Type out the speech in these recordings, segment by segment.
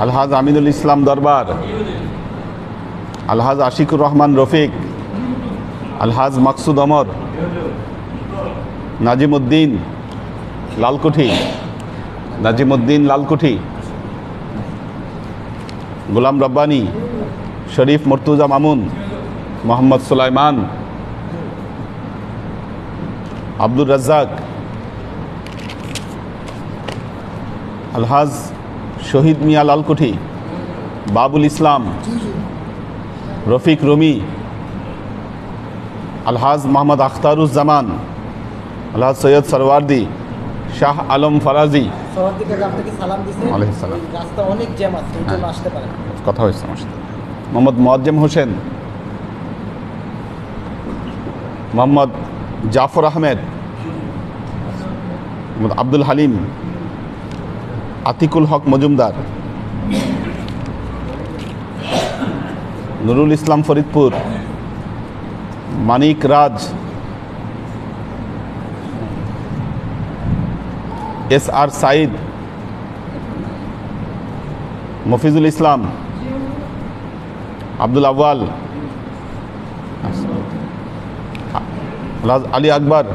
আলহাজ আমিনুল ইসলাম দরবার, আলহাজ আশিকুর রহমান রফিক, আলহাজ মাকসুদ অমর, নাজিমউদ্দিন লালকুঠি, নাজিমউদ্দিন লালকুঠি, গোলাম রব্বানী, শরীফ মর্তুজা মামুন, মোহাম্মদ সুলাইমান, আব্দুর রাজ্জাক, আলহাজ শহীদ মিয়া লালকুঠি, বাবুল ইসলাম, রফিক রুমি, আলহাজ মোহাম্মদ আখতারুজ্জামান, আলহাজ সৈয়দ সরওয়ার্দি, শাহ আলম ফরাজি, কথা হয়েছে আমার সাথে, মোহাম্মদ মোয়াজ্জেম হোসেন, মোহাম্মদ জাফর আহমেদ, মোহাম্মদ আব্দুল হালিম, আতিকুল হক মজুমদার, নুরুল ইসলাম ফরিদপুর, মানিক রাজ, এস আর সাইদ, মফিজুল ইসলাম, আব্দুল আউয়াল, আলী আকবর,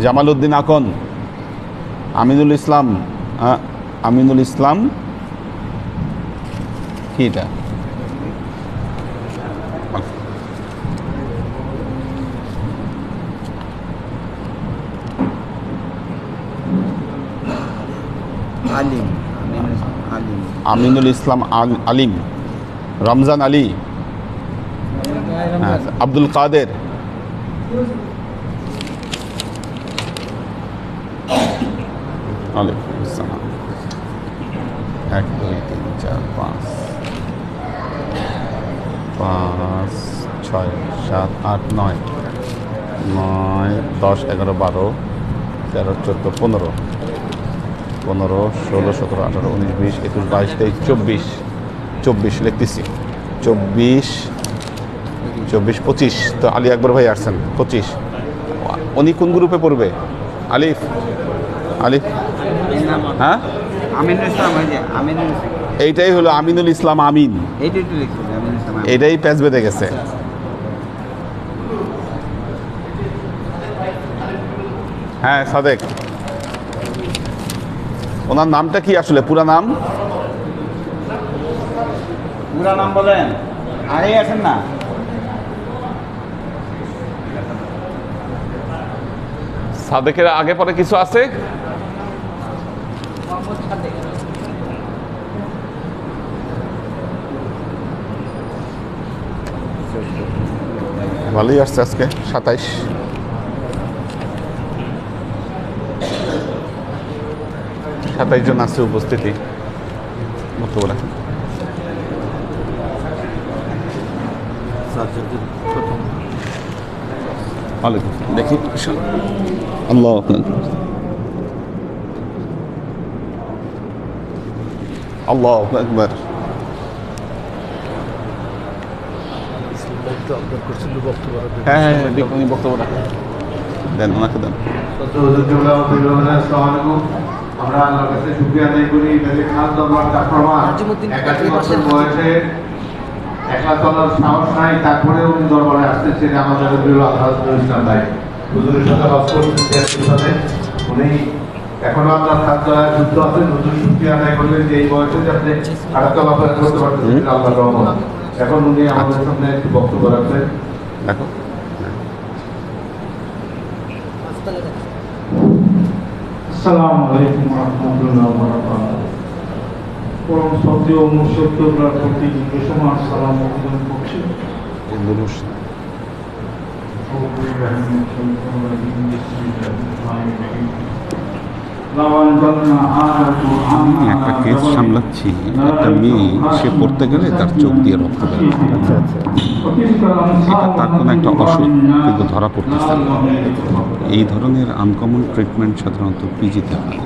জামাল উদ্দিন আকন, আমিনুল ইসলাম, আমিনুল ইসলাম কি এটা আলিম, আমিনুল ইসলাম আলিম, রমজান আলী, আব্দুল কাদের, ওয়ালাইকুম আসসালাম, 1 2 3 4 5 5 6 7 8 9 9 10 11 12 13 14 15 15 16 17 18 19 20 21 22 23 24 24 লিখতেছি 24 24 25 তো আলী আকবর ভাই আসছেন 25। উনি কোন গ্রুপে পড়বে? আলিফ আলিফ, হ্যাঁ আমিনুল ইসলাম, এইটাই হলো আমিনুল ইসলাম আমিন, এটাই প্যাচ বেঁধে গেছে। হ্যাঁ সাদেক, ওনার নামটা কি আসলে পুরা নাম? পুরা নাম বলেন, আরে আছেন না সাদেকের আগে পরে কিছু আছে? ভালোই আসছে আজকে 27। 27 জন আছে উপস্থিতি। বক্তব্য রাখেন। দেখি আল্লাহু আকবার, আল্লাহু আকবার। হ্যাঁ হ্যাঁ বক্তব্য রাখেন, দেন ওনাকে দেন। আমরা আল্লাহর কাছে শুকরিয়া আদায় করি যে খাস দরবার চাকরমান 81 বছর বয়সে একলা চলার সাহস নাই, তারপরে উনি দরবারে আসতেছেন। আমাদের আলহাজুল ইসলাম ভাই হুজুরের সাথে হজ করতেছেন, উনি এখনো আপনার খাস দরবারে যুক্ত আছেন। হুজুর শুকরিয়া আদায় করলেন যে এই বয়সে যাতে হাঁটা চলাফেরা করতে পারতেছেন, আল্লাহর রহমত। এখন উনি আমাদের সামনে একটু বক্তব্য রাখবেন। দেখো আসসালামু আলাইকুম ওয়া রাহমাতুল্লাহি ওয়া বারাকাতুহু। পরম শ্রদ্ধেয় মুর্শিদ কিবলার প্রতি বিশ্বমান সালাম নিবেদন করছি। একটা কেস সামলাচ্ছি, একটা মেয়ে সে পড়তে গেলে তার চোখ দিয়ে রক্ত বের হয়। এটা তার কোনো একটা অসুখ, কিন্তু ধরা পড়তেছে না। এই ধরনের আনকমন ট্রিটমেন্ট সাধারণত পিজিতে হয়।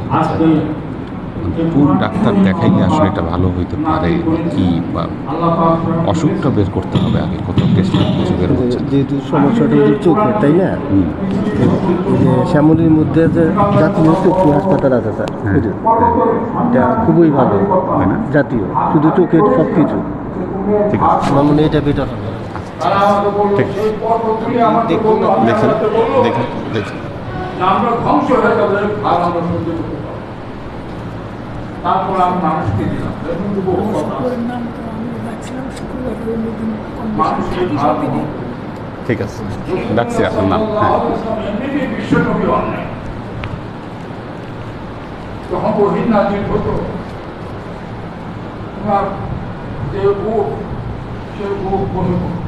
কোন ডাক্তার দেখাইলে আসলে এটা ভালো হইতে পারে কি বা অসুখটা বের করতে হবে আগে, কত টেস্ট কিছু বের হচ্ছে না। যেহেতু সমস্যাটা হচ্ছে চোখের, তাই না? হুম, এই যে শ্যামলীর মধ্যে যে জাতীয় চক্ষু হাসপাতাল আছে স্যার, হ্যাঁ, এটা খুবই ভালো, তাই না? জাতীয় শুধু চোখের সব কিছু। ঠিক আছে, আমার মনে হয় এটা বেটার হবে। ঠিক দেখুন না, দেখছেন দেখুন দেখুন আমরা ধ্বংস হয়ে যাবে, ভাব আমরা সহ্য করতে পারবো। তারপর আমি মানুষকে দিলাম, দেখুন তো বহু কথা আছে। মানুষের ভাব ঠিক আছে, ডাকছি আপনার নাম। হ্যাঁ, এমনিতে বিশ্বনবী হন নাই। যখন বহির নাজিল হতো, তোমার যে বুক, সে বুক বসে পড়ত,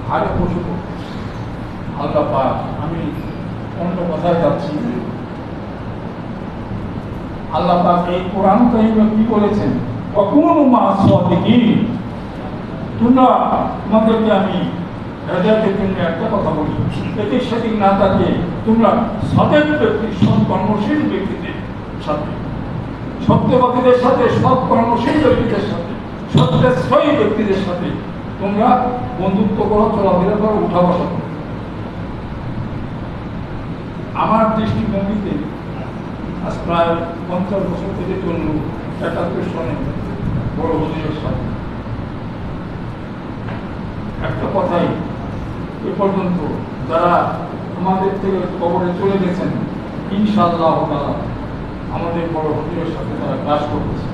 হারে বসে পড়ত। আল্লাহ পাক, আমি অন্য কথায় যাচ্ছি, আল্লাহ পাক এই কোরআন কারিমে কি বলেছেন? কখনো মাসওয়াদিকিন, তোমরা, তোমাদেরকে আমি হেদায়েতের জন্য একটা কথা বলি, এদিক সেদিক না তাকিয়ে তোমরা সৎ ব্যক্তি, সৎ কর্মশীল ব্যক্তিদের সাথে, সত্যবাদীদের সাথে, সৎ কর্মশীল ব্যক্তিদের সাথে, সত্যশ্রয়ী ব্যক্তিদের সাথে তোমরা বন্ধুত্ব করো, চলাফেরা করো, উঠা বসা করো। আমার দৃষ্টিভঙ্গিতে আজ প্রায় 50 বছর থেকে চলল 71 সনে বড় হুজুরের সাথে একটা কথাই এ পর্যন্ত যারা আমাদের থেকে কবরে চলে গেছেন, ইনশাআল্লাহ তাআলা আমাদের বড় হুজুরের সাথে তারা কাজ করতেছে,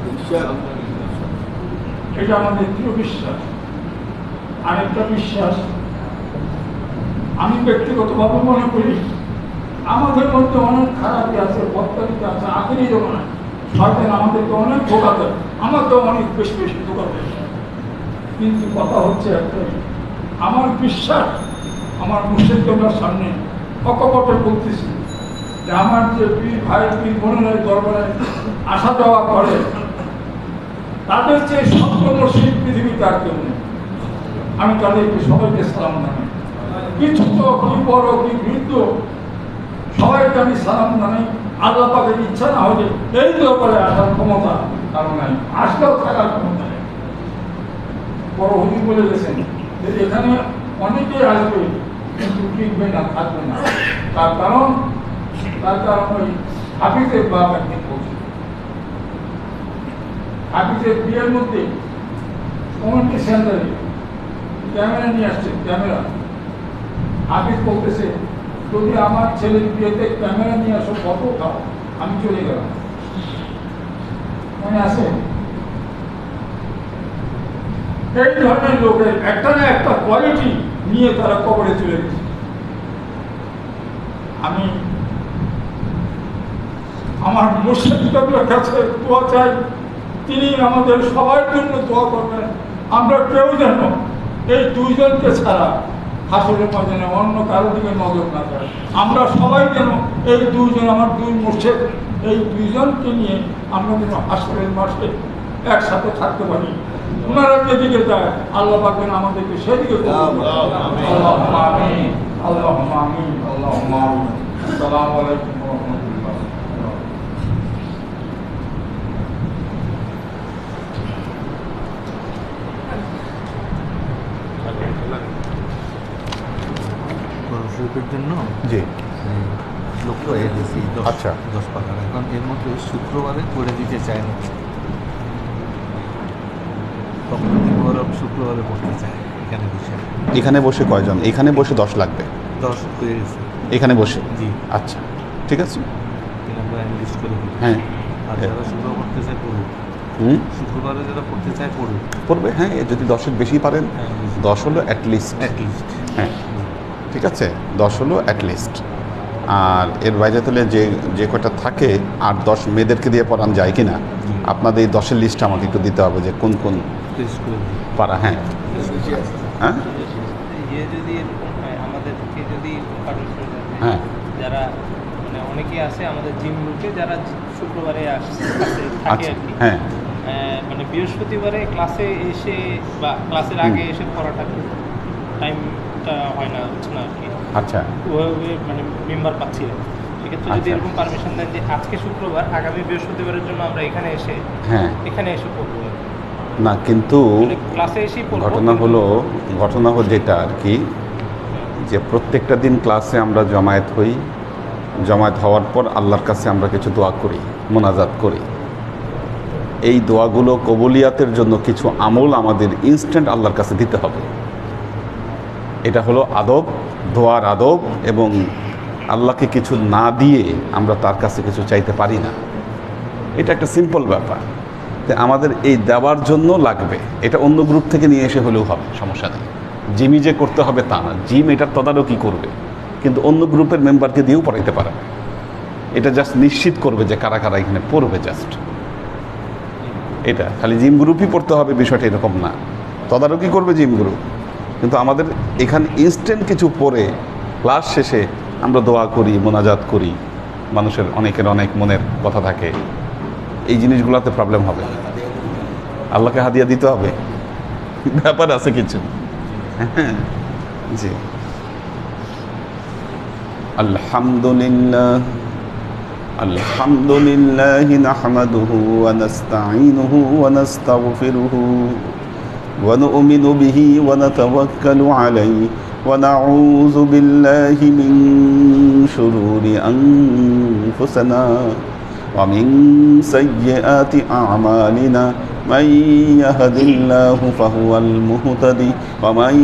এটা আমাদের দৃঢ় বিশ্বাস। আরেকটা বিশ্বাস, আমি ব্যক্তিগতভাবে মনে করি আমাদের মধ্যে অনেক খারাপই আছে, বদকারিতা আছে। আখেরি জমানায় শয়তান আমাদেরকে অনেক ধোঁকা দেয়, আমাকেও অনেক বেশি বেশি ধোঁকা দেয়। কিন্তু কথা হচ্ছে একটাই, আমার বিশ্বাস, আমার মুর্শিদদের সামনে অকপটে বলতেছি যে আমার যে পীর ভাই, পীর বোনেরা দরবারে আসা যাওয়া করে, তাদের চেয়ে সত্যমর্শী পৃথিবীতে আর কেউ নেই। আমি তাদেরকে সবাইকে সালাম জানাই, কি ছোট, কি বড়, কি বৃদ্ধ, সবাইকে আমি সালাম জানাই। আল্লাহ পাকের ইচ্ছা না হলে এই দরবারে আসার ক্ষমতা কারণ নাই, আসলেও থাকার ক্ষমতা নেই। বড় হুজুর বলে গেছেন যে এখানে অনেকেই আসবে কিন্তু টিকবে না, থাকবে না। তার কারণ ওই হাফিজের বাপ একদিন বলছে, হাফিজের বিয়ের মধ্যে কমিটি সেন্টারে ক্যামেরা নিয়ে আসছে, ক্যামেরা। হাফিজ বলতেছে, যদি আমার ছেলের বিয়েতে ক্যামেরা নিয়ে আসো, কত খাও, আমি চলে গেলাম। মনে আছে? এই ধরনের লোকের একটা না একটা কোয়ালিটি নিয়ে তারা কবরে চলে গেছে। আমি আমার মুর্শিদের কাছে দোয়া চাই, তিনি আমাদের সবার জন্য দোয়া করবেন। আমরা কেউ যেন এই দুইজনকে ছাড়া হাসরের ময়দানে অন্য কারো দিকে নজর না যায়। আমরা সবাই যেন এই দুইজন, আমার দুই মুর্শিদ, এই দুইজনকে নিয়ে আমরা যেন হাসরের মাসে একসাথে থাকতে পারি। ওনারা যেদিকে যায় আল্লাহ পাক যেন আমাদেরকে সেদিকে আল্লাহুম্মা আমিন, আল্লাহুম্মা আমিন, আল্লাহুম্মা আমিন। আসসালামু আলাইকুম ওয়া রাহমাতুল্লাহ। শরীফের জন্য জি, লক্ষ্য হয়ে গেছি আচ্ছা। 10 টাকা। এখন এর মধ্যে শুক্রবারে করে দিতে চায় না, শুক্রবারে করতে চায়। এখানে বসে কয়জন? এখানে বসে 10 লাগবে। 10 হয়ে গেছে এখানে বসে? জি, আচ্ছা, ঠিক আছে। আমরা লিস্ট করে দিই। হ্যাঁ, আর যারা শুক্রবার করতে চায় পড়ুক, শুক্রবারে যারা পড়তে চায় পড়ুক, পড়বে। হ্যাঁ, যদি 10-এর বেশি পারেন, 10 হলো অ্যাটলিস্ট। হ্যাঁ, ঠিক আছে, 10 হলো অ্যাটলিস্ট। আর এর বাইরে তাহলে যে কটা থাকে 8-10 মেয়েদেরকে দিয়ে পড়ান যায় কি না? আপনাদের এই 10-এর লিস্ট আমাকে একটু দিতে হবে যে কোন কোন পাড়া। হ্যাঁ হ্যাঁ যদি এরকম হয় আমাদেরকে, যদি হ্যাঁ, যারা মানে অনেকে আছে আমাদের জিম গ্রুপে যারা শুক্রবারে আসছে থাকে আচ্ছা, আর কি, হ্যাঁ, মানে বৃহস্পতিবারে ক্লাসে এসে বা ক্লাসের আগে এসে পড়াটা টাইমটা হয় না, হচ্ছে না আর কি। আচ্ছা, ওইভাবে মানে মেম্বার পাচ্ছি না। সেক্ষেত্রে যদি আচ্ছা। এরকম পারমিশন দেন যে আজকে শুক্রবার আগামী বৃহস্পতিবারের জন্য আমরা এখানে এসে হ্যাঁ পড়বো, না, কিন্তু মানে ক্লাসে এসেই পড়বো। ঘটনা হলো যেটা আর কি, যে প্রত্যেকটা দিন ক্লাসে আমরা জমায়েত হই, জমায়েত হওয়ার পর আল্লাহর কাছে আমরা কিছু দোয়া করি, মোনাজাত করি। এই দোয়াগুলো কবুলিয়াতের জন্য কিছু আমল আমাদের ইনস্ট্যান্ট আল্লাহর কাছে দিতে হবে। এটা হলো আদব, দোয়ার আদব। এবং আল্লাহকে কিছু না দিয়ে আমরা তার কাছে কিছু চাইতে পারি না। এটা একটা সিম্পল ব্যাপার। যে আমাদের এই দেওয়ার জন্য লাগবে, এটা অন্য গ্রুপ থেকে নিয়ে এসে হলেও হবে, সমস্যা নেই। জিমই যে করতে হবে তা না, জিম এটার তদারকি করবে, কিন্তু অন্য গ্রুপের মেম্বারকে দিয়েও পড়াইতে পারে। এটা জাস্ট নিশ্চিত করবে যে কারা কারা এখানে পড়বে, জাস্ট এটা। খালি জিম গ্রুপই পড়তে হবে বিষয়টা এরকম না, তদারকি করবে জিম গ্রুপ। কিন্তু আমাদের এখানে ইনস্ট্যান্ট কিছু পড়ে ক্লাস শেষে আমরা দোয়া করি, মোনাজাত করি। মানুষের অনেকের অনেক মনের কথা থাকে, এই জিনিসগুলোতে প্রবলেম হবে। আল্লাহকে হাদিয়া দিতে হবে, ব্যাপার আছে কিছু। জি, আলহামদুলিল্লাহ আলহামদুলিল্লাহ নাহমাদুহু ওয়া নাস্তাঈনুহু ওয়া নাস্তাগফিরুহু ওয়া নু'মিনু বিহি ওয়া নাতাওয়াক্কালু আলাইহি ওয়া নাউযু বিল্লাহি মিন শুরুরি আনফুসিনা ওয়া মিন সাইয়্যাতি আ'মালিনা মান ইয়াহদিল্লাহু ফাহুয়াল মুহতাদি ওয়া মান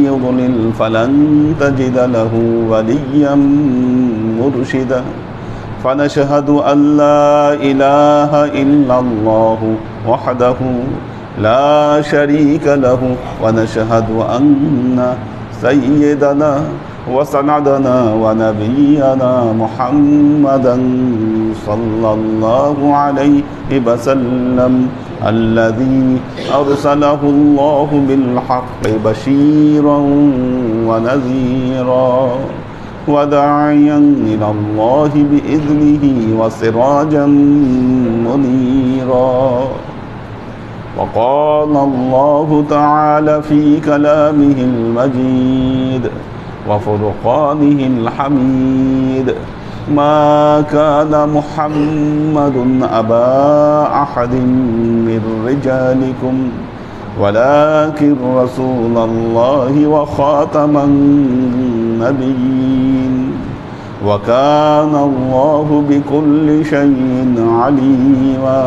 ইউদ্লিল ফালান তাজিদা লাহু ওয়ালিয়্যান মুরশিদা। فنشهد أن لا إله إلا الله وحده لا شريك له ونشهد أن سيدنا وسندنا ونبينا محمدا صلى الله عليه وسلم الذي أرسله الله بالحق بشيرا ونذيرا وداعيا إلى الله بإذنه وسراجا منيرا. وقال الله تعالى في كلامه المجيد وفرقانه الحميد ما كان محمد أبا أحد من رجالكم ولكن رسول الله وخاتم النبيين وكان الله بكل شيء عليما.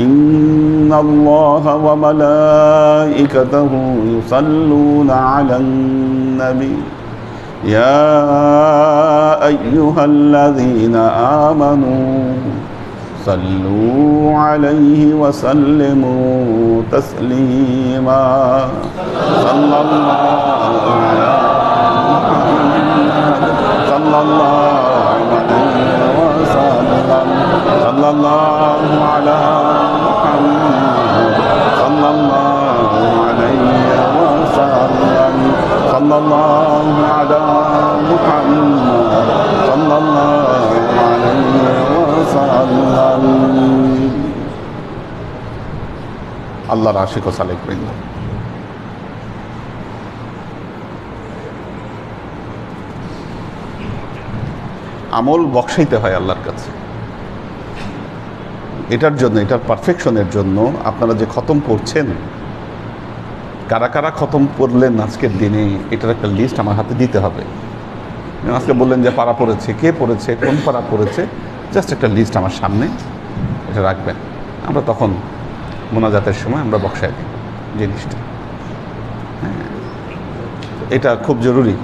إن الله وملائكته يصلون على النبي يا أيها الذين آمنوا صلوا عليه وسلموا تسليما. صلى الله على محمد صلى الله عليه وسلم. صلى الله على محمد صلى الله عليه وسلم. صلى الله على محمد صلى الله عليه وسلم. আল্লাহর আশিক ও সালেক বৃন্দ, আমল বক্সাইতে হয় আল্লাহর কাছে। এটার জন্য, এটার পারফেকশনের জন্য আপনারা যে খতম পড়ছেন, কারা কারা খতম পড়লেন আজকের দিনে, এটার একটা লিস্ট আমার হাতে দিতে হবে। আজকে বললেন যে পাড়া পড়েছে, কে পড়েছে, কোন পাড়া পড়েছে, জাস্ট একটা লিস্ট আমার সামনে এটা রাখবেন। আমরা তখন মোনাজাতের সময় আমরা বক্সায় দিই জিনিসটা। হ্যাঁ, এটা খুব জরুরি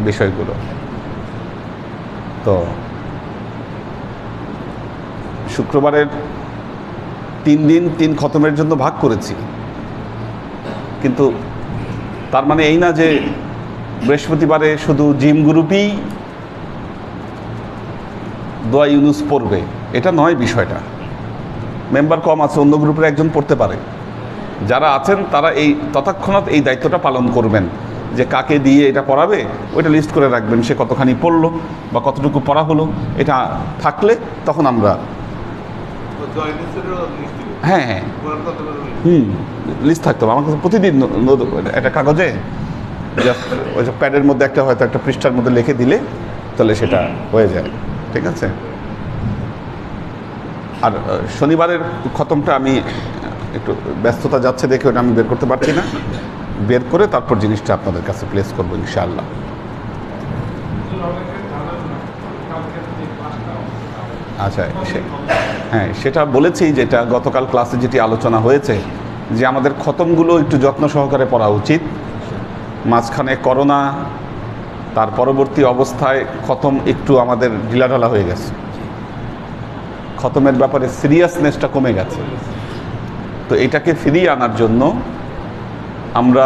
বিষয়গুলো। তো শুক্রবারের 3 দিন 3 খতমের জন্য ভাগ করেছি, কিন্তু তার মানে এই না যে বৃহস্পতিবারে শুধু জিম গ্রুপই দোয়া ইউনুস পড়বে, এটা নয় বিষয়টা। মেম্বার কম আছে, অন্য গ্রুপের একজন পড়তে পারে। যারা আছেন তারা এই তৎক্ষণাৎ এই দায়িত্বটা পালন করবেন, যে কাকে দিয়ে এটা পড়াবে ওইটা লিস্ট করে রাখবেন, সে কতখানি পড়লো বা কতটুকু পড়া হলো। এটা থাকলে তখন আমরা হ্যাঁ হ্যাঁ লিস্ট থাকতে হবে আমার কাছে প্রতিদিন একটা কাগজে, ওই প্যাডের মধ্যে একটা হয়তো একটা পৃষ্ঠার মধ্যে লিখে দিলে তাহলে সেটা হয়ে যায়। ঠিক আছে। আর শনিবারের খতমটা আমি একটু ব্যস্ততা যাচ্ছে দেখে ওটা আমি বের করতে পারছি না, বের করে তারপর জিনিসটা আপনাদের কাছে প্লেস করবো ইনশাআল্লাহ। আচ্ছা, হ্যাঁ সেটা বলেছি, যেটা গতকাল ক্লাসে যেটি আলোচনা হয়েছে যে আমাদের খতমগুলো একটু যত্ন সহকারে পড়া উচিত। মাঝখানে করোনা, তার পরবর্তী অবস্থায় খতম একটু আমাদের ঢিলাঢালা হয়ে গেছে, খতমের ব্যাপারে সিরিয়াসনেসটা কমে গেছে। তো এটাকে ফিরিয়ে আনার জন্য আমরা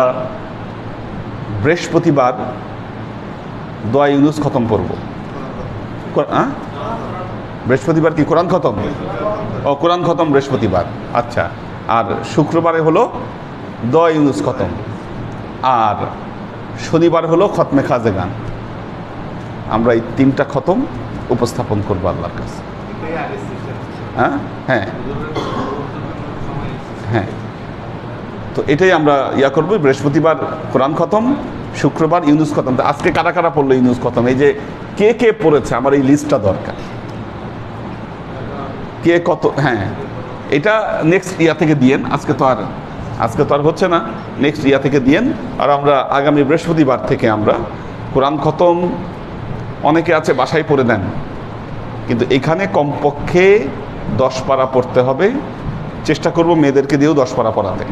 বৃহস্পতিবার দোয়া ইউনুস খতম পড়ব। বৃহস্পতিবার কি কোরআন খতম? ও কোরআন খতম বৃহস্পতিবার, আচ্ছা। আর শুক্রবারে হলো দোয়া ইউনুস খতম, আর শনিবার হলো খতমে খাজেগান। আমরা এই 3টা খতম উপস্থাপন করবো আল্লাহর কাছে। হ্যাঁ হ্যাঁ হ্যাঁ, তো এটাই আমরা ইয়া করবো। বৃহস্পতিবার কোরআন খতম, শুক্রবার ইউনুস খতম। তো আজকে কারা কারা পড়লো ইউনুস খতম? এই যে কে কে পড়েছে আমার এই লিস্টটা দরকার, কে কত। হ্যাঁ, এটা নেক্সট ইয়া থেকে দিয়েন, আজকে তো আর হচ্ছে না, নেক্সট ইয়া থেকে দিয়েন। আর আমরা আগামী বৃহস্পতিবার থেকে আমরা কোরআন খতম, অনেকে আছে বাসায় পড়ে দেন, কিন্তু এখানে কমপক্ষে 10 পারা পড়তে হবে। চেষ্টা করব মেয়েদেরকে দিয়েও 10 পারা পড়াতে,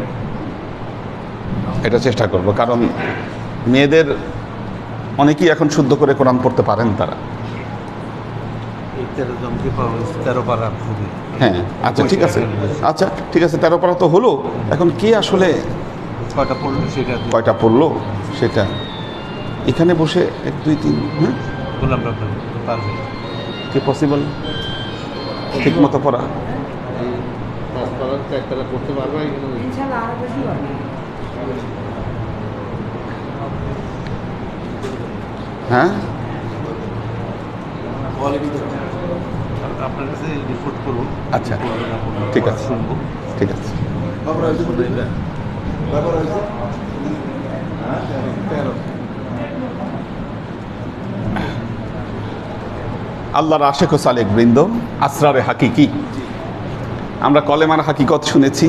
এটা চেষ্টা করব, কারণ মেয়েদের অনেকেই এখন শুদ্ধ করে কোরআন পড়তে পারেন তারা। হ্যাঁ আচ্ছা ঠিক আছে, আচ্ছা ঠিক আছে, 13 পারা তো হলো। এখন কে আসলে কয়টা পড়লো সেটা এখানে বসে 1 2 3 হ্যাঁ কি পসিবল ঠিক মতো পড়া? করতে পারবে হ্যাঁ, আপনার কাছে রিপোর্ট করুন। আচ্ছা ঠিক আছে, শুনবো। ঠিক আছে। আল্লাহর আশেক ও সালেক বৃন্দ, আসরারে হাকিকি, আমরা কলেমার হাকিকত শুনেছি,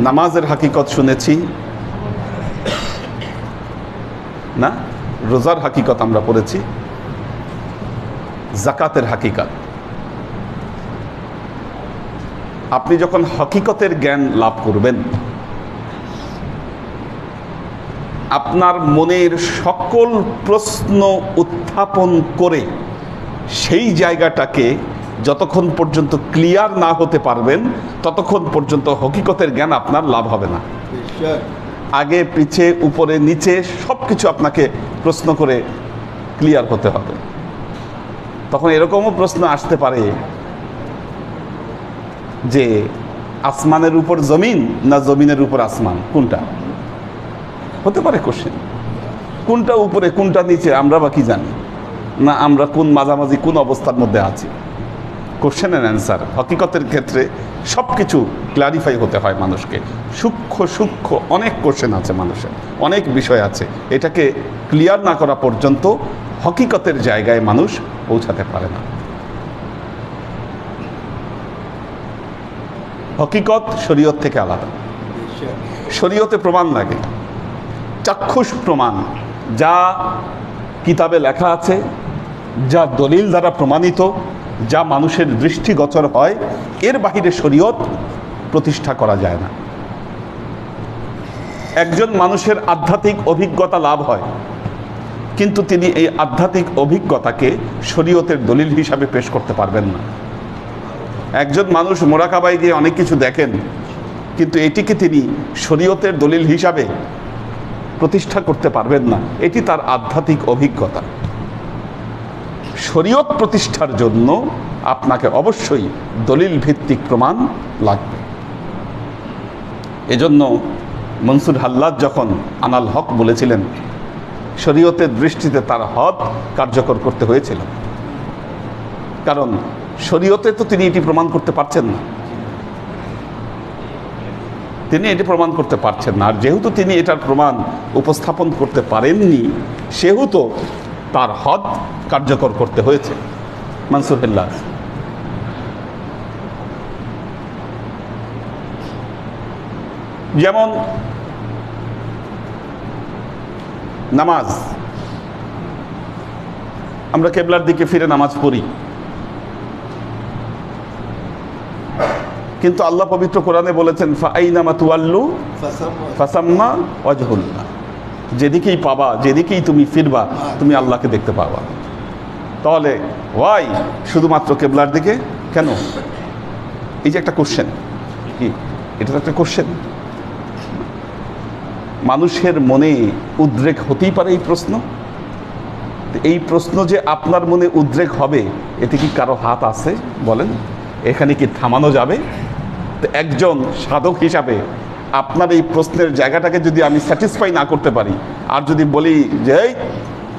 নামাজের হাকিকত শুনেছি না, রোজার হাকিকত আমরা পড়েছি, জাকাতের হাকিকত। আপনি যখন হাকিকতের জ্ঞান লাভ করবেন, আপনার মনের সকল প্রশ্ন উত্থাপন করে সেই জায়গাটাকে যতক্ষণ পর্যন্ত ক্লিয়ার না হতে পারবেন ততক্ষণ পর্যন্ত হকিকতের জ্ঞান আপনার লাভ হবে না। আগে পিছে উপরে নিচে সব কিছু আপনাকে প্রশ্ন করে ক্লিয়ার হতে হবে। তখন এরকমও প্রশ্ন আসতে পারে যে আসমানের উপর জমিন না জমিনের উপর আসমান, কোনটা হতে পারে কোশ্চেন? কোনটা উপরে কোনটা নিচে আমরা বা কি জানি না, আমরা কোন মাঝামাঝি কোন অবস্থার মধ্যে আছি? কোশ্চেন অ্যান্ড অ্যান্সার হকিকতের ক্ষেত্রে সব কিছু ক্লারিফাই হতে হয় মানুষকে। সূক্ষ্ম অনেক কোশ্চেন আছে মানুষের, অনেক বিষয় আছে, এটাকে ক্লিয়ার না করা পর্যন্ত হকিকতের জায়গায় মানুষ পৌঁছাতে পারে না। হকিকত শরীয়ত থেকে আলাদা। শরীয়তে প্রমাণ লাগে, চাক্ষুষ প্রমাণ, যা কিতাবে লেখা আছে, যা দলিল দ্বারা প্রমাণিত, যা মানুষের দৃষ্টিগোচর হয়, এর বাহিরে শরীয়ত প্রতিষ্ঠা করা যায় না। একজন মানুষের আধ্যাত্মিক অভিজ্ঞতা লাভ হয়, কিন্তু তিনি এই আধ্যাত্মিক অভিজ্ঞতাকে শরীয়তের দলিল হিসাবে পেশ করতে পারবেন না। একজন মানুষ মোরাকাবায় গিয়ে অনেক কিছু দেখেন, কিন্তু এটিকে তিনি শরীয়তের দলিল হিসাবে প্রতিষ্ঠা করতে পারবেন না। এটি তার আধ্যাত্মিক অভিজ্ঞতা। শরীয়ত প্রতিষ্ঠার জন্য আপনাকে অবশ্যই দলিল ভিত্তিক প্রমাণ লাগবে। এজন্য মনসুর হাল্লাদ যখন আনাল হক বলেছিলেন, শরীয়তের দৃষ্টিতে তার হদ কার্যকর করতে হয়েছিল, কারণ শরীয়তে তো তিনি এটি প্রমাণ করতে পারছেন না, তিনি এটি প্রমাণ করতে পারছেন না। আর যেহেতু তিনি এটার প্রমাণ উপস্থাপন করতে পারেননি, সেহেতু তার হদ কার্যকর করতে হয়েছে। মানসুর হিল্লাস। যেমন নামাজ, আমরা কেবলার দিকে ফিরে নামাজ পড়ি, কিন্তু আল্লাহ পবিত্র কোরআনে বলেছেন ফাআইনামা তুওয়াল্লু ফাসাম্মা ওয়াজহুল্লাহ, যেদিকেই পাবা, যেদিকেই তুমি ফিরবা, তুমি আল্লাহকে দেখতে পাবা। তাহলে ওয়াই শুধুমাত্র কেবলার দিকে কেন? এই যে একটা কোশ্চেন, কি এটা তো একটা কোশ্চেন, মানুষের মনে উদ্রেক হতেই পারে এই প্রশ্ন। এই প্রশ্ন যে আপনার মনে উদ্রেক হবে, এতে কি কারো হাত আছে বলেন? এখানে কি থামানো যাবে? তো একজন সাধক হিসাবে আপনার এই প্রশ্নের জায়গাটাকে যদি আমি স্যাটিসফাই না করতে পারি, আর যদি বলি যে এই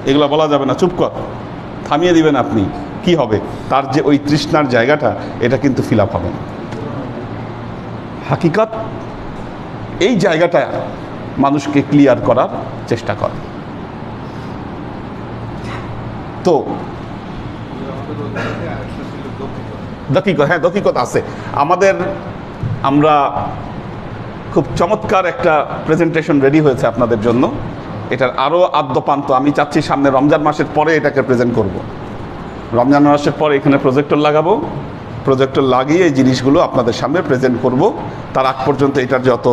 এগুলো বলা যাবে না, চুপ কর, থামিয়ে দিবেন আপনি, কি হবে? তার যে ওই তৃষ্ণার জায়গাটা, এটা কিন্তু ফিল আপ হবে না। হাকিকত এই জায়গাটা মানুষকে ক্লিয়ার করার চেষ্টা করে। তো দকিকত, হ্যাঁ দকিকত আছে আমাদের। আমরা খুব চমৎকার একটা প্রেজেন্টেশন রেডি হয়েছে আপনাদের জন্য। এটার আরও আদ্যপান্ত আমি চাচ্ছি সামনে রমজান মাসের পরে এটাকে প্রেজেন্ট করব। রমজান মাসের পরে এখানে প্রজেক্টর লাগাবো, প্রজেক্টর লাগিয়ে এই জিনিসগুলো আপনাদের সামনে প্রেজেন্ট করব। তার আগ পর্যন্ত এটার যত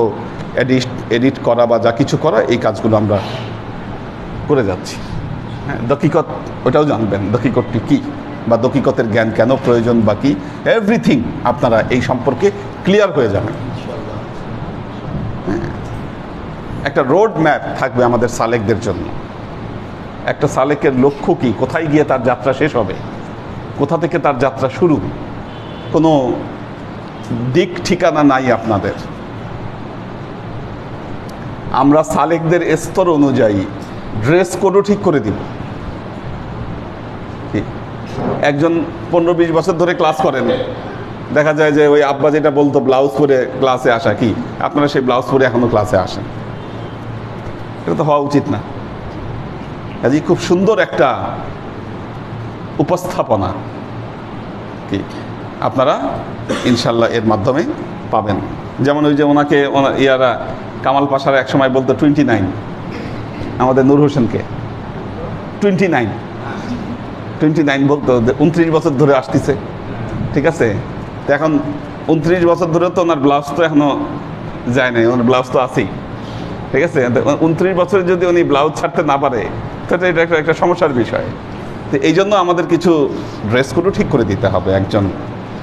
এডিট করা বা যা কিছু করা, এই কাজগুলো আমরা করে যাচ্ছি। হ্যাঁ, দকিকত ওটাও জানবেন, দকিকতটি কী বা দকিকতের জ্ঞান কেন প্রয়োজন বা কী, এভরিথিং আপনারা এই সম্পর্কে ক্লিয়ার হয়ে যাবেন। একটা রোড ম্যাপ থাকবে আমাদের সালেকদের জন্য। একটা সালেকের লক্ষ্য কী, কোথায় গিয়ে তার যাত্রা শেষ হবে, কোথা থেকে তার যাত্রা শুরু, কোনো দিক ঠিকানা নাই আপনাদের। আমরা সালেকদের স্তর অনুযায়ী ড্রেস কোডও ঠিক করে দিব। একজন 15-20 বছর ধরে ক্লাস করেন, দেখা যায় যে ওই আব্বা যেটা বলতো ব্লাউজ পরে ক্লাসে আসা, কি আপনারা সেই ব্লাউজ পরে এখনো ক্লাসে আসেন? এটা তো হওয়া উচিত না। কাজেই খুব সুন্দর একটা উপস্থাপনা কি আপনারা ইনশাল্লাহ এর মাধ্যমে পাবেন। যেমন ওই যে ওনাকে ইয়ারা কামাল পাশারা এক সময় বলতো 29, আমাদের নূর হোসেনকে 29 বলতো, 29 বছর ধরে আসতেছে, ঠিক আছে? তো এখন 29 বছর ধরে তো ওনার ব্লাউজ তো এখনো যায় নাই, ওনার ব্লাউজ তো আছেই, ঠিক আছে? 29 বছরে যদি উনি ব্লাউজ ছাড়তে না পারে, তাহলে এটা একটা সমস্যার বিষয়। তো এই জন্য আমাদের কিছু ড্রেস কোডও ঠিক করে দিতে হবে একজন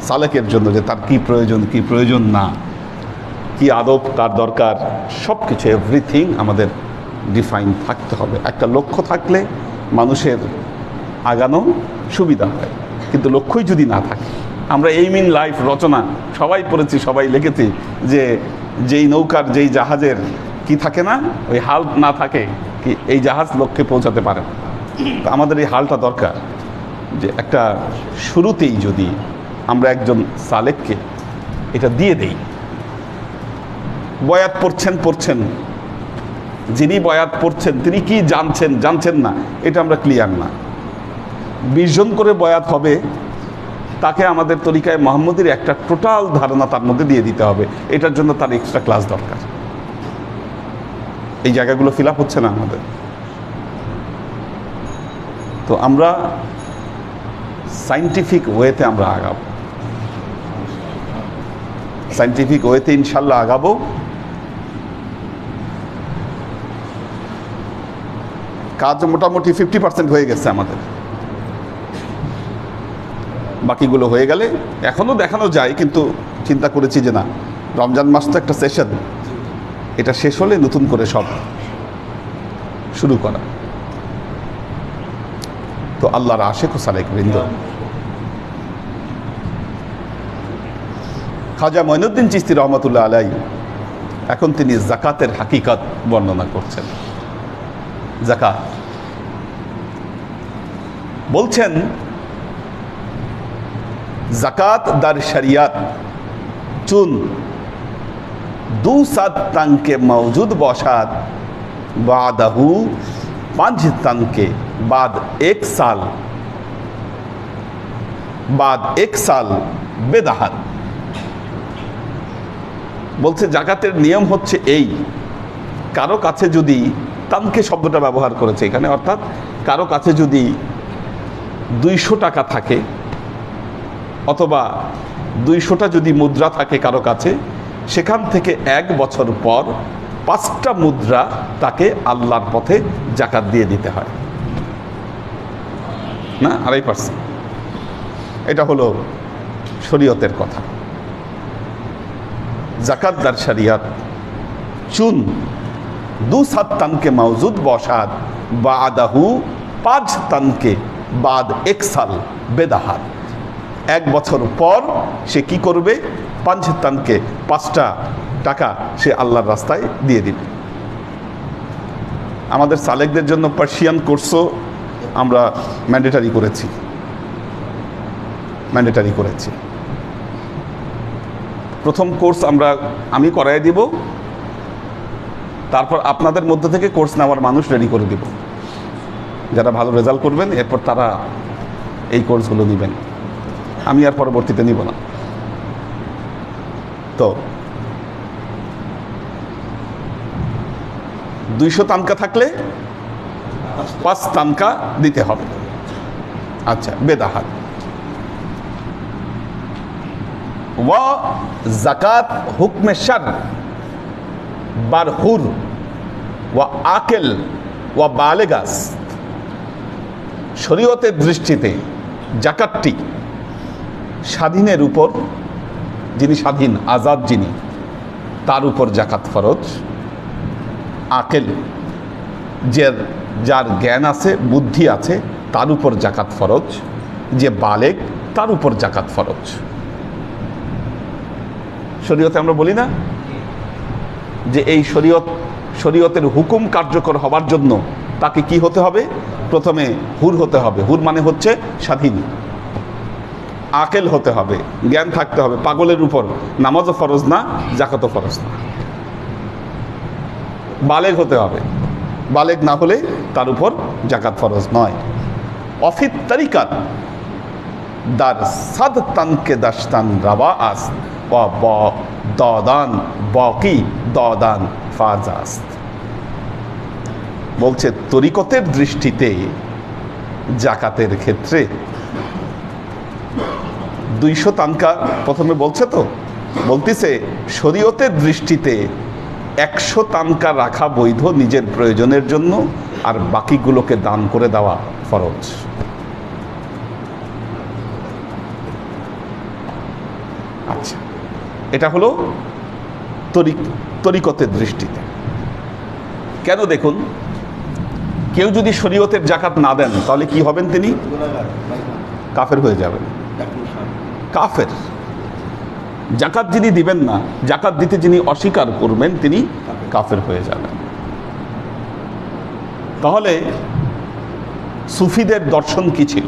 সালেকের জন্য, যে তার কী প্রয়োজন, কী প্রয়োজন না, কি আদব তার দরকার, সব কিছু এভরিথিং আমাদের ডিফাইন থাকতে হবে। একটা লক্ষ্য থাকলে মানুষের আগানো সুবিধা হয়, কিন্তু লক্ষ্যই যদি না থাকে, আমরা এইম ইন লাইফ রচনা সবাই পড়েছি, সবাই লিখেছি যে যেই নৌকার, যেই জাহাজের কি থাকে না, ওই হাল না থাকে, কি এই জাহাজ লক্ষ্যে পৌঁছাতে পারে না। তো আমাদের এই হালটা দরকার, যে একটা শুরুতেই যদি আমরা একজন সালেককে এটা দিয়ে দেই, বয়াত পড়ছেন, যিনি বয়াত পড়ছেন তিনি কি জানছেন না, এটা আমরা ক্লিয়ার না। 20 জন করে বয়াত হবে, তাকে আমাদের তরিকায় মুহাম্মদীর একটা টোটাল ধারণা তার মধ্যে দিয়ে দিতে হবে। এটার জন্য তার এক্সট্রা ক্লাস দরকার। এই জায়গাগুলো ফিল আপ হচ্ছে না আমাদের। তো আমরা সাইন্টিফিক ওয়েতে আমরা আগাবো, সাইন্টিফিক ওয়েতে ইনশাল্লাহ আগাবো। কাজ মোটামুটি 50% হয়ে গেছে আমাদের, বাকিগুলো হয়ে গেলে এখনও দেখানো যায়, কিন্তু চিন্তা করেছি যে না, রমজান মাস তো একটা সেশন, এটা শেষ হলে নতুন করে সব শুরু করা। তো আল্লাহর আশেক ও সালেক বৃন্দ, খাজা মঈনুদ্দিন চিশতি রহমতুল্লাহ আলাই এখন তিনি যাকাতের হাকিকত বর্ণনা করছেন। যাকাত বলছেন, যাকাত দার শরিয়ত চুন দু সাত তং के मौजूद बौशात बादहू 5 तन के बाद 1 साल বেদাহাত। বলছে জাকাতের নিয়ম হচ্ছে এই, কারো কাছে যদি, তানকে শব্দটা ব্যবহার করেছে এখানে, অর্থাৎ কারো কাছে যদি 200 টাকা থাকে অথবা 200টা যদি মুদ্রা থাকে কারো কাছে, সেখান থেকে 1 বছর পর 5টা মুদ্রা তাকে আল্লাহর পথে জাকাত দিয়ে দিতে হয়, না 2.5%। এটা হলো শরীয়তের কথা। জাকাত দার শরিয়ত চুন 2 तन के मौजूद बौशाद बादहू 5 तन के बाद 1 साल বেদাহাত। 1 বছর পর সে কি করবে? 5 तनকে 5টা টাকা সে আল্লাহর রাস্তায় দিয়ে দিবে। আমাদের সালেকদের জন্য পার্সিয়ান কোর্সও আমরা ম্যান্ডেটারি করেছি। প্রথম কোর্স আমি করাই দিব, তারপর আপনাদের মধ্যে থেকে কোর্স নেওয়ার মানুষ রেডি করে দিব। যারা ভালো রেজাল্ট করবেন এরপর তারা এই কোর্সগুলো নেবেন, আমি আর পরবর্তীতে নিব না। তো 200 তানকা থাকলে 5 তানকা দিতে হবে। আচ্ছা, বেদাহাত। ওয়া জাকাত হুকমে শার বার হুর ওয়া আকেল ওয়া বালেগাস। শরীয়তের দৃষ্টিতে জাকাতটি স্বাধীনের উপর, যিনি স্বাধীন আজাদ যিনি, তার উপর জাকাত ফরজ। আকেল, যার জ্ঞান আছে বুদ্ধি আছে তার উপর জাকাত ফরজ। যে বালেগ তার উপর জাকাত ফরজ। শরীয়তে আমরা বলি না যে এই শরীয়তের হুকুম কার্যকর হবার জন্য তাকে কি হতে হবে? প্রথমে হুর হতে হবে। হুর মানে হচ্ছে স্বাধীন। আকেল হতে হবে, জ্ঞান থাকতে হবে। পাগলের উপর নামাজও ফরজ না, জাকাতও ফরজ না। বালেগ হতে হবে, বালেগ না হলে তার উপর জাকাত ফরজ নয়। অফিত তরিকাত দার 7 तन के 10 तन रवा आस দান বাকি দান ফাজাস্ত। বলছে তরিকতের দৃষ্টিতে জাকাতের ক্ষেত্রে 200 তানকা প্রথমে বলছে, তো বলতেছে শরীয়তের দৃষ্টিতে 100 তানকা রাখা বৈধ নিজের প্রয়োজনের জন্য, আর বাকিগুলোকে দান করে দেওয়া ফরজ। আচ্ছা, এটা হলো তরিকতের দৃষ্টিতে। কেন? দেখুন, কেউ যদি শরীয়তের জাকাত না দেন তাহলে কি হবেন? তিনি কাফের হয়ে যাবেন। কাফের। জাকাত যিনি দিবেন না, জাকাত দিতে যিনি অস্বীকার করবেন, তিনি কাফের হয়ে যাবেন। তাহলে সুফিদের দর্শন কি ছিল?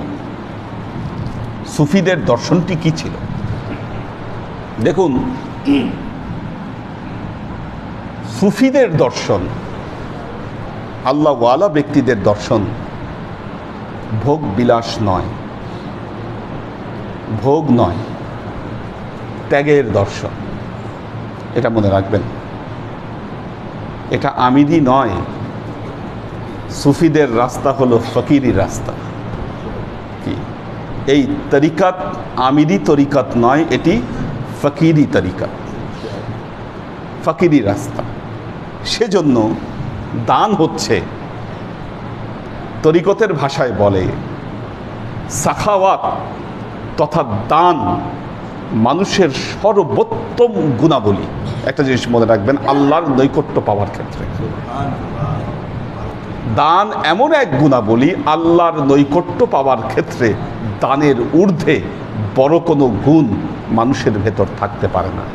সুফিদের দর্শনটি কি ছিল? দেখুন, সুফিদের দর্শন, আল্লাহওয়ালা ব্যক্তিদের দর্শন ভোগ বিলাস নয়, ভোগ নয়, ত্যাগের দর্শন। এটা মনে রাখবেন। এটা আমিদি নয়। সুফিদের রাস্তা হলো ফকিরি রাস্তা। কি এই তরিকাত আমিদি তরিকাত নয়, এটি ফকিরি তরিকাত, ফকিরি রাস্তা। সেজন্য দান হচ্ছে, তরিকতের ভাষায় বলে সাখাওয়াত তথা দান মানুষের সর্বোত্তম গুণাবলী। একটা জিনিস মনে রাখবেন, আল্লাহর নৈকট্য পাওয়ার ক্ষেত্রে দান এমন এক গুণাবলী, আল্লাহর নৈকট্য পাওয়ার ক্ষেত্রে দানের ঊর্ধ্বে বড় কোনো গুণ মানুষের ভেতর থাকতে পারে না।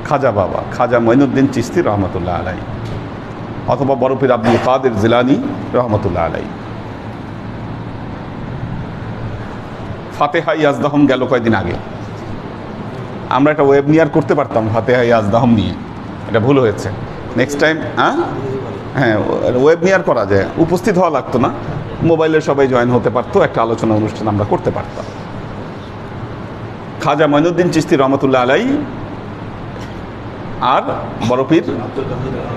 খাজা বাবা, খাজা মঈনুদ্দিন চিশতি রহমতুল্লাহ আলাই, অথবা বড় পীর আব্দুল কাদের জিলানী রহমতুল্লাহ আলাই। ফাতেহা ইয়াজদাহম গেল কয়েকদিন আগে। আমরা একটা ওয়েব নিয়ার করতে পারতাম ফাতেহা ইয়াজদাহম নিয়ে, এটা ভুল হয়েছে। নেক্সট টাইম হ্যাঁ, ওয়েবিনার করা যায়, উপস্থিত হওয়া লাগতো না, মোবাইলে সবাই জয়েন হতে পারতো, একটা আলোচনা অনুষ্ঠান আমরা করতে পারতাম। খাজা মঈনুদ্দিন চিশতি রহমতুল্লাহ আলাই আর বড় পীর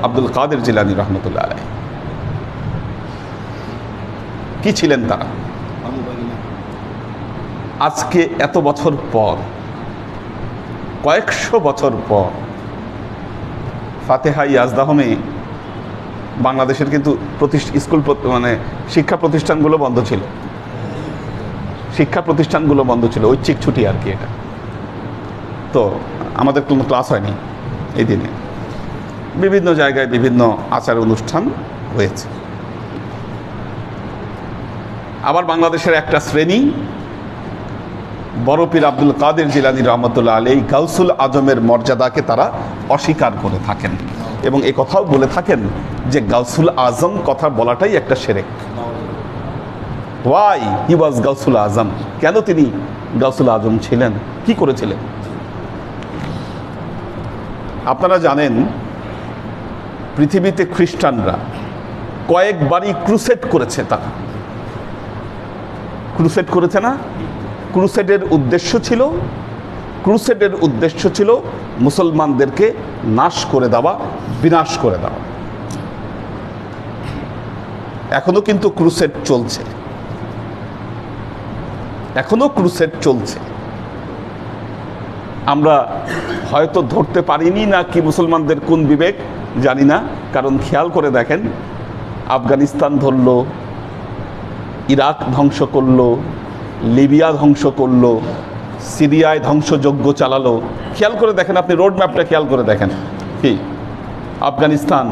আব্দুল কাদের জিলানী রহমতুল্লাহ আলাই কি ছিলেন তারা? আজকে এত বছর পর, কয়েকশো বছর পর ফাতেহা ইয়াজদাহমে বাংলাদেশের কিন্তু স্কুল মানে শিক্ষা প্রতিষ্ঠানগুলো বন্ধ ছিল, ঐচ্ছিক ছুটি আর কি এটা। তো আমাদের কোনো ক্লাস হয়নি এই দিনে, বিভিন্ন জায়গায় বিভিন্ন আচার অনুষ্ঠান হয়েছে। আবার বাংলাদেশের একটা শ্রেণী বড় পীর আব্দুল কাদের জিলানী রহমতুল্লাহ আলাইহি গাউসুল আজমের মর্যাদাকে তারা অস্বীকার করে থাকেন এবং এ কথাও বলে থাকেন যে গাউসুল আজম কথা বলাটাই একটা শিরক। ওয়াই হি ওয়াজ গাউসুল আজম, কেন তিনি গাউসুল আজম ছিলেন, কি করেছিলেন? আপনারা জানেন পৃথিবীতে খ্রিস্টানরা কয়েকবারই ক্রুসেড করেছে, তারা ক্রুসেড করেছে না? ক্রুসেডের উদ্দেশ্য ছিল মুসলমানদেরকে নাশ করে দেওয়া, বিনাশ করে দেওয়া। এখনো কিন্তু ক্রুসেড চলছে, আমরা হয়তো ধরতে পারিনি না কি মুসলমানদের কোন বিবেক জানি না, কারণ খেয়াল করে দেখেন, আফগানিস্তান ধরলো, ইরাক ধ্বংস করলো, লিবিয়া ধ্বংস করলো, সিরিয়ায় ধ্বংসযজ্ঞ চালালো। খেয়াল করে দেখেন, আপনি রোড ম্যাপটা খেয়াল করে দেখেন, কি আফগানিস্তান,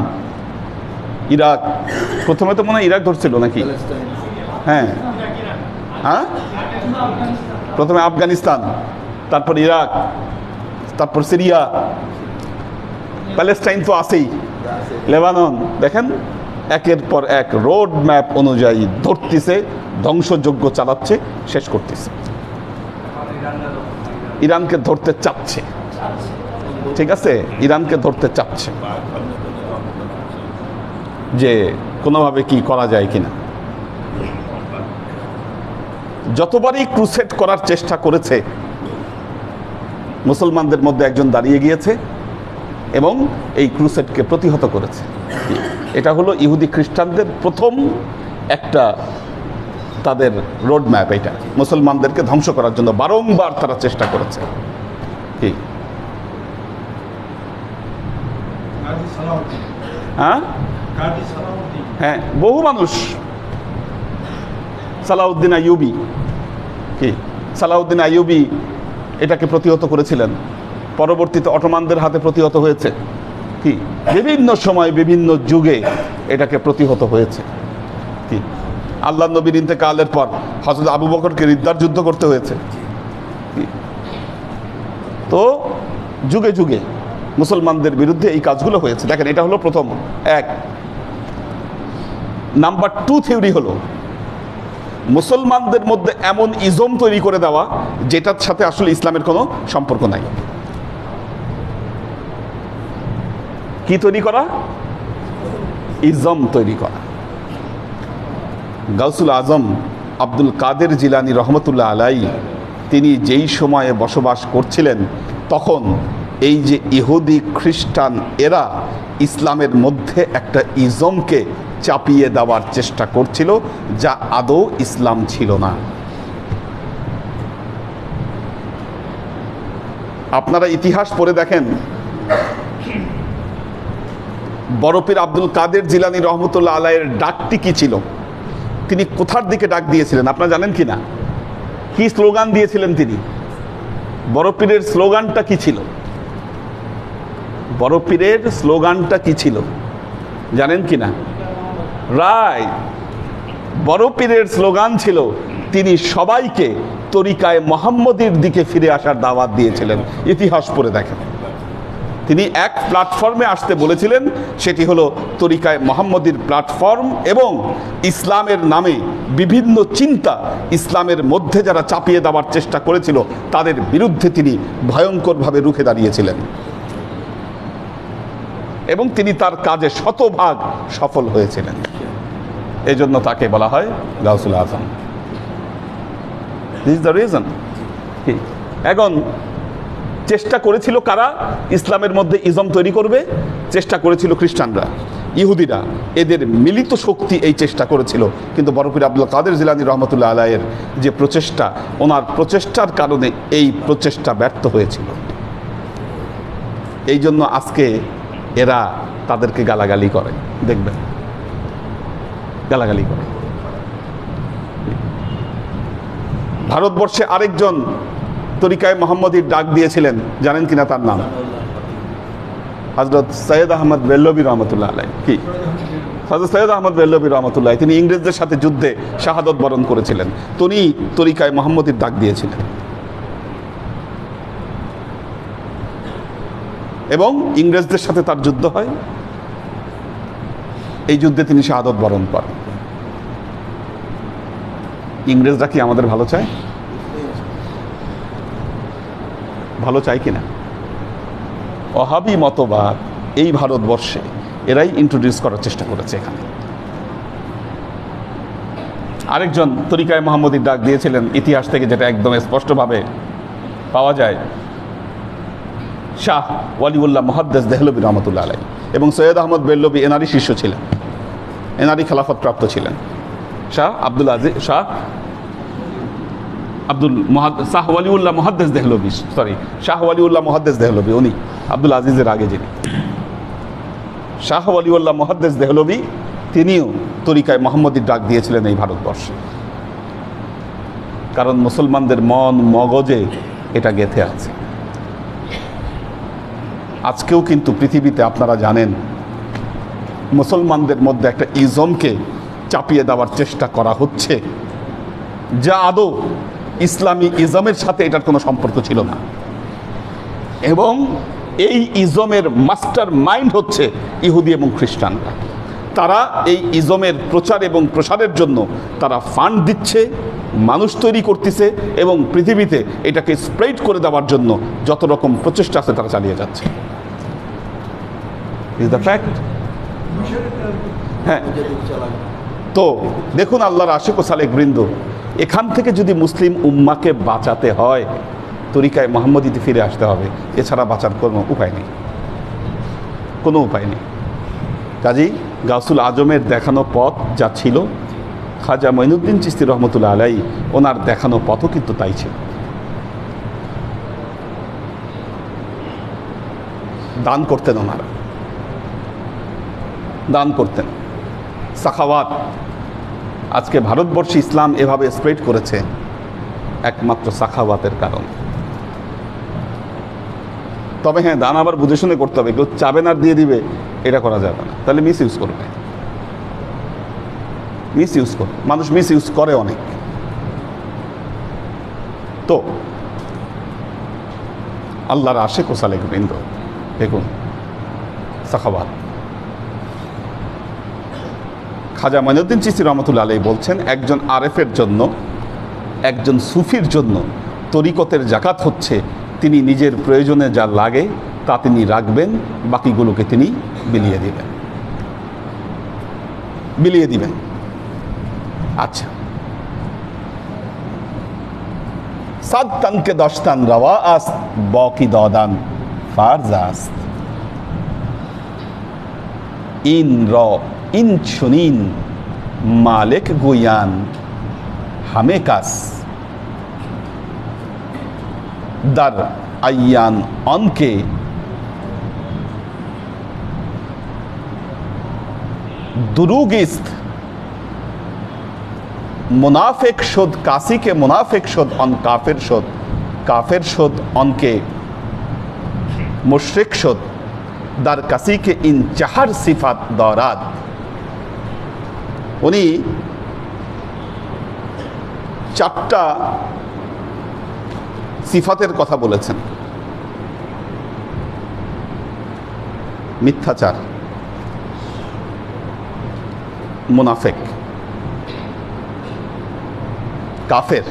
ইরাক, প্রথমে তো মনে হয় ইরাক ধরছিল নাকি? হ্যাঁ, প্রথমে আফগানিস্তান, তারপর ইরাক, তারপর সিরিয়া, প্যালেস্টাইন তো আছেই, লেবানন। দেখেন একের পর এক রোড ম্যাপ অনুযায়ী ধরতেছে, ধ্বংসযজ্ঞ চালাচ্ছে, শেষ করতেছে। ইরানকে ধরতে চাচ্ছে, ঠিক আছে, ইরানকে ধরতে চাচ্ছে যে কোনোভাবে কি করা যায় কিনা। যতবারই ক্রুসেড করার চেষ্টা করেছে, মুসলমানদের মধ্যে একজন দাঁড়িয়ে গিয়েছে এবং এই ক্রুসেডকে প্রতিহত করেছে। এটা হলো ইহুদি খ্রিস্টানদের প্রথম একটা তাদের রোড ম্যাপ। এটা মুসলমানদেরকে ধ্বংস করার জন্য বারংবার তারা চেষ্টা করেছে। কি হ্যাঁ, বহু মানুষ, সালাউদ্দিন আইয়ুবী, কি সালাউদ্দিন আইয়ুবী এটাকে প্রতিহত করেছিলেন, পরবর্তীতে অটোমানদের হাতে প্রতিহত হয়েছে। কি বিভিন্ন সময় বিভিন্ন যুগে এটাকে প্রতিহত হয়েছে। কি আল্লাহ নবীর ইন্তেকালের পর হযরত আবু বকরকে রিদ্দার যুদ্ধ করতে হয়েছে। তো যুগে যুগে মুসলমানদের বিরুদ্ধে এই কাজগুলো হয়েছে। দেখেন, এটা হলো প্রথম এক। নাম্বার 2 থিওরি হলো মুসলমানদের মধ্যে এমন ইজম তৈরি করে দেওয়া যেটার সাথে আসলে ইসলামের কোনো সম্পর্ক নাই। কি তৈরি করা? ইজম তৈরি করা। গাউসুল আজম আব্দুল কাদের জিলানী রহমতুল্লাহ আলাইহি তিনি যেই সময়ে বসবাস করছিলেন, তখন এই যে ইহুদি খ্রিস্টান এরা ইসলামের মধ্যে একটা ইজমকে চাপিয়ে দেওয়ার চেষ্টা করছিল, যা আদৌ ইসলাম ছিল না। আপনারা ইতিহাস পড়ে দেখেন, বড় পীর আব্দুল কাদের জিলানী রহমতুল্লাহ আলাইহির ডাকটি কি ছিল? তিনি কোথার দিকে ডাক দিয়েছিলেন আপনারা জানেন কি না? কি স্লোগান দিয়েছিলেন তিনি? বড় পীরের স্লোগানটা কি ছিল? বড় পীরের স্লোগানটা কি ছিল জানেন কি না? রাইট, বড় পীরের স্লোগান ছিল তিনি সবাইকে তরিকায়ে মুহাম্মদীর দিকে ফিরে আসার দাওয়াত দিয়েছিলেন। ইতিহাস পড়ে দেখেন, তিনি এক প্ল্যাটফর্মে আসতে বলেছিলেন, সেটি হলো তরিকায়ে মুহাম্মদীর প্ল্যাটফর্ম, এবং ইসলামের নামে বিভিন্ন চিন্তা ইসলামের মধ্যে যারা চাপিয়ে দেওয়ার চেষ্টা করেছিল তাদের বিরুদ্ধে তিনি ভয়ঙ্করভাবে রুখে দাঁড়িয়েছিলেন। এবং তিনি তার কাজে শতভাগ সফল হয়েছিলেন। এই জন্য তাকে বলা হয় গাউসুল আজম। This is the reason. এখন চেষ্টা করেছিল কারা? ইসলামের মধ্যে ইজম তৈরি করবে চেষ্টা করেছিল খ্রিস্টানরা, ইহুদিরা। এদের মিলিত শক্তি এই চেষ্টা করেছিল, কিন্তু বরফির আব্দুল কাদের জিলানী রহমতুল্লাহ আলাইয়ের যে প্রচেষ্টা, ওনার প্রচেষ্টার কারণে এই প্রচেষ্টা ব্যর্থ হয়েছিল। এই জন্য আজকে এরা তাদেরকে গালাগালি করে, দেখবেন গালাগালি করে। ভারতবর্ষে আরেকজন তরিকায় মোহাম্মদীর ডাক দিয়েছিলেন, জানেন কিনা তার নাম? হযরত সৈয়দ আহমদ বেল্লভী রহমতুল্লাহ আলাই। কি হযরত সৈয়দ আহমদ বেল্লভী রহমতুল্লাহ, তিনি ইংরেজদের সাথে যুদ্ধে শাহাদত বরণ করেছিলেন। তিনি তরিকায় মোহাম্মদীর ডাক দিয়েছিলেন এবং ইংরেজদের সাথে তার যুদ্ধ হয়। এই যুদ্ধে তিনি শাহাদত বরণ করেন। ইংরেজরা কি আমাদের ভালো চায়? ভালো চায় কিনা? ওহাবি মতবাদ এই ভারতবর্ষে এরাই ইন্ট্রোডিউস করার চেষ্টা করেছে। এখানে আরেকজন তরিকায় মোহাম্মদীর ডাক দিয়েছিলেন, ইতিহাস থেকে যেটা একদম স্পষ্টভাবে পাওয়া যায়, শাহ ওয়ালিউল্লাহ মুহাদ্দিস দেহলভী রহমতুল্লাহ আলাই। এবং সৈয়দ আহমদ বেল্লভী এনারই শিষ্য ছিলেন, এনারই খেলাফত প্রাপ্ত ছিলেন। শাহ ওয়ালিউল্লাহ মুহাদ্দিস দেহলভী, শাহ ওয়ালিউল্লাহ মুহাদ্দিস দেহলভী, উনি আব্দুল আজিজের আগে যিনি। শাহ ওয়ালিউল্লাহ মুহাদ্দিস দেহলভী তিনিও তরিকায় মোহাম্মদীর ডাক দিয়েছিলেন এই ভারতবর্ষে, কারণ মুসলমানদের মন মগজে এটা গেঁথে আছে। আজকেও কিন্তু পৃথিবীতে আপনারা জানেন মুসলমানদের মধ্যে একটা ইজমকে চাপিয়ে দেওয়ার চেষ্টা করা হচ্ছে, যা আদৌ ইসলামী ইজমের সাথে এটার কোনো সম্পর্ক ছিল না। এবং এই ইজমের মাস্টার মাইন্ড হচ্ছে ইহুদি এবং খ্রিস্টানরা। তারা এই ইজমের প্রচার এবং প্রসারের জন্য তারা ফান্ড দিচ্ছে, মানুষ তৈরি করতেছে এবং পৃথিবীতে এটাকে স্প্রেড করে দেওয়ার জন্য যত রকম প্রচেষ্টা আছে তারা চালিয়ে যাচ্ছে। Is the fact. হ্যাঁ, তো দেখুন আল্লাহর আশিক ও সালেক বৃন্দ, এখান থেকে যদি মুসলিম উম্মাকে বাঁচাতে হয় তরিকায় মোহাম্মদীতে ফিরে আসতে হবে, এছাড়া বাঁচার কোনো উপায় নেই, কোনো উপায় নেই। কাজী গাউসুল আজমের দেখানো পথ যা ছিল, খাজা মঈনুদ্দিন চিশতি রহমতুল্লাহ আলাই ওনার দেখানো পথও কিন্তু তাই ছিল। দান করতেন, ওনারা দান করতেন, সাখাওয়াত। আজকে ভারতবর্ষে ইসলাম এভাবে স্প্রেড করেছে একমাত্র সাখাওয়াতের কারণ। তবে হ্যাঁ, দান আবার বুঝে শুনে করতে হবে। কেউ চাবেন আর দিয়ে দিবে, এটা করা যাবে না, তাহলে মিস ইউজ করবে, মিস ইউজ করবে। মানুষ মিস ইউজ করে অনেক। তো আল্লাহর আশিক ও সালেক বৃন্দ, দেখুন সাখাওয়াত। খাজা মঈনুদ্দিন চিশতি রহমতুল্লাহ আলাইহি বলছেন, একজন আরেফের জন্য, একজন সুফির জন্য তরিকতের জাকাত হচ্ছে তিনি নিজের প্রয়োজনে যা লাগে তা তিনি রাখবেন, বাকিগুলোকে তিনি বিলিয়ে দিবেন, বিলিয়ে দিবেন। আচ্ছা, 7 তানকে 10 তান রওয়া আস্ত, বাকি দদান ফারজ আস্ত। ইন র ইন শুনিন মালিক গুয়ান হামে কাস, দার আয়ান অনকে দুরুগিস্ত, মুনাফিক শোধ কাসিকে মুনাফিক শোধ অন কাফের শোধ, কাফের শোধ অনকে মুশরিক শোধ, দার কাসিকে ইন চাহার সিফাত দরাদ। উনি 4টা সিফাতের কথা বলেছেন। মিথ্যাচার, মুনাফিক, কাফের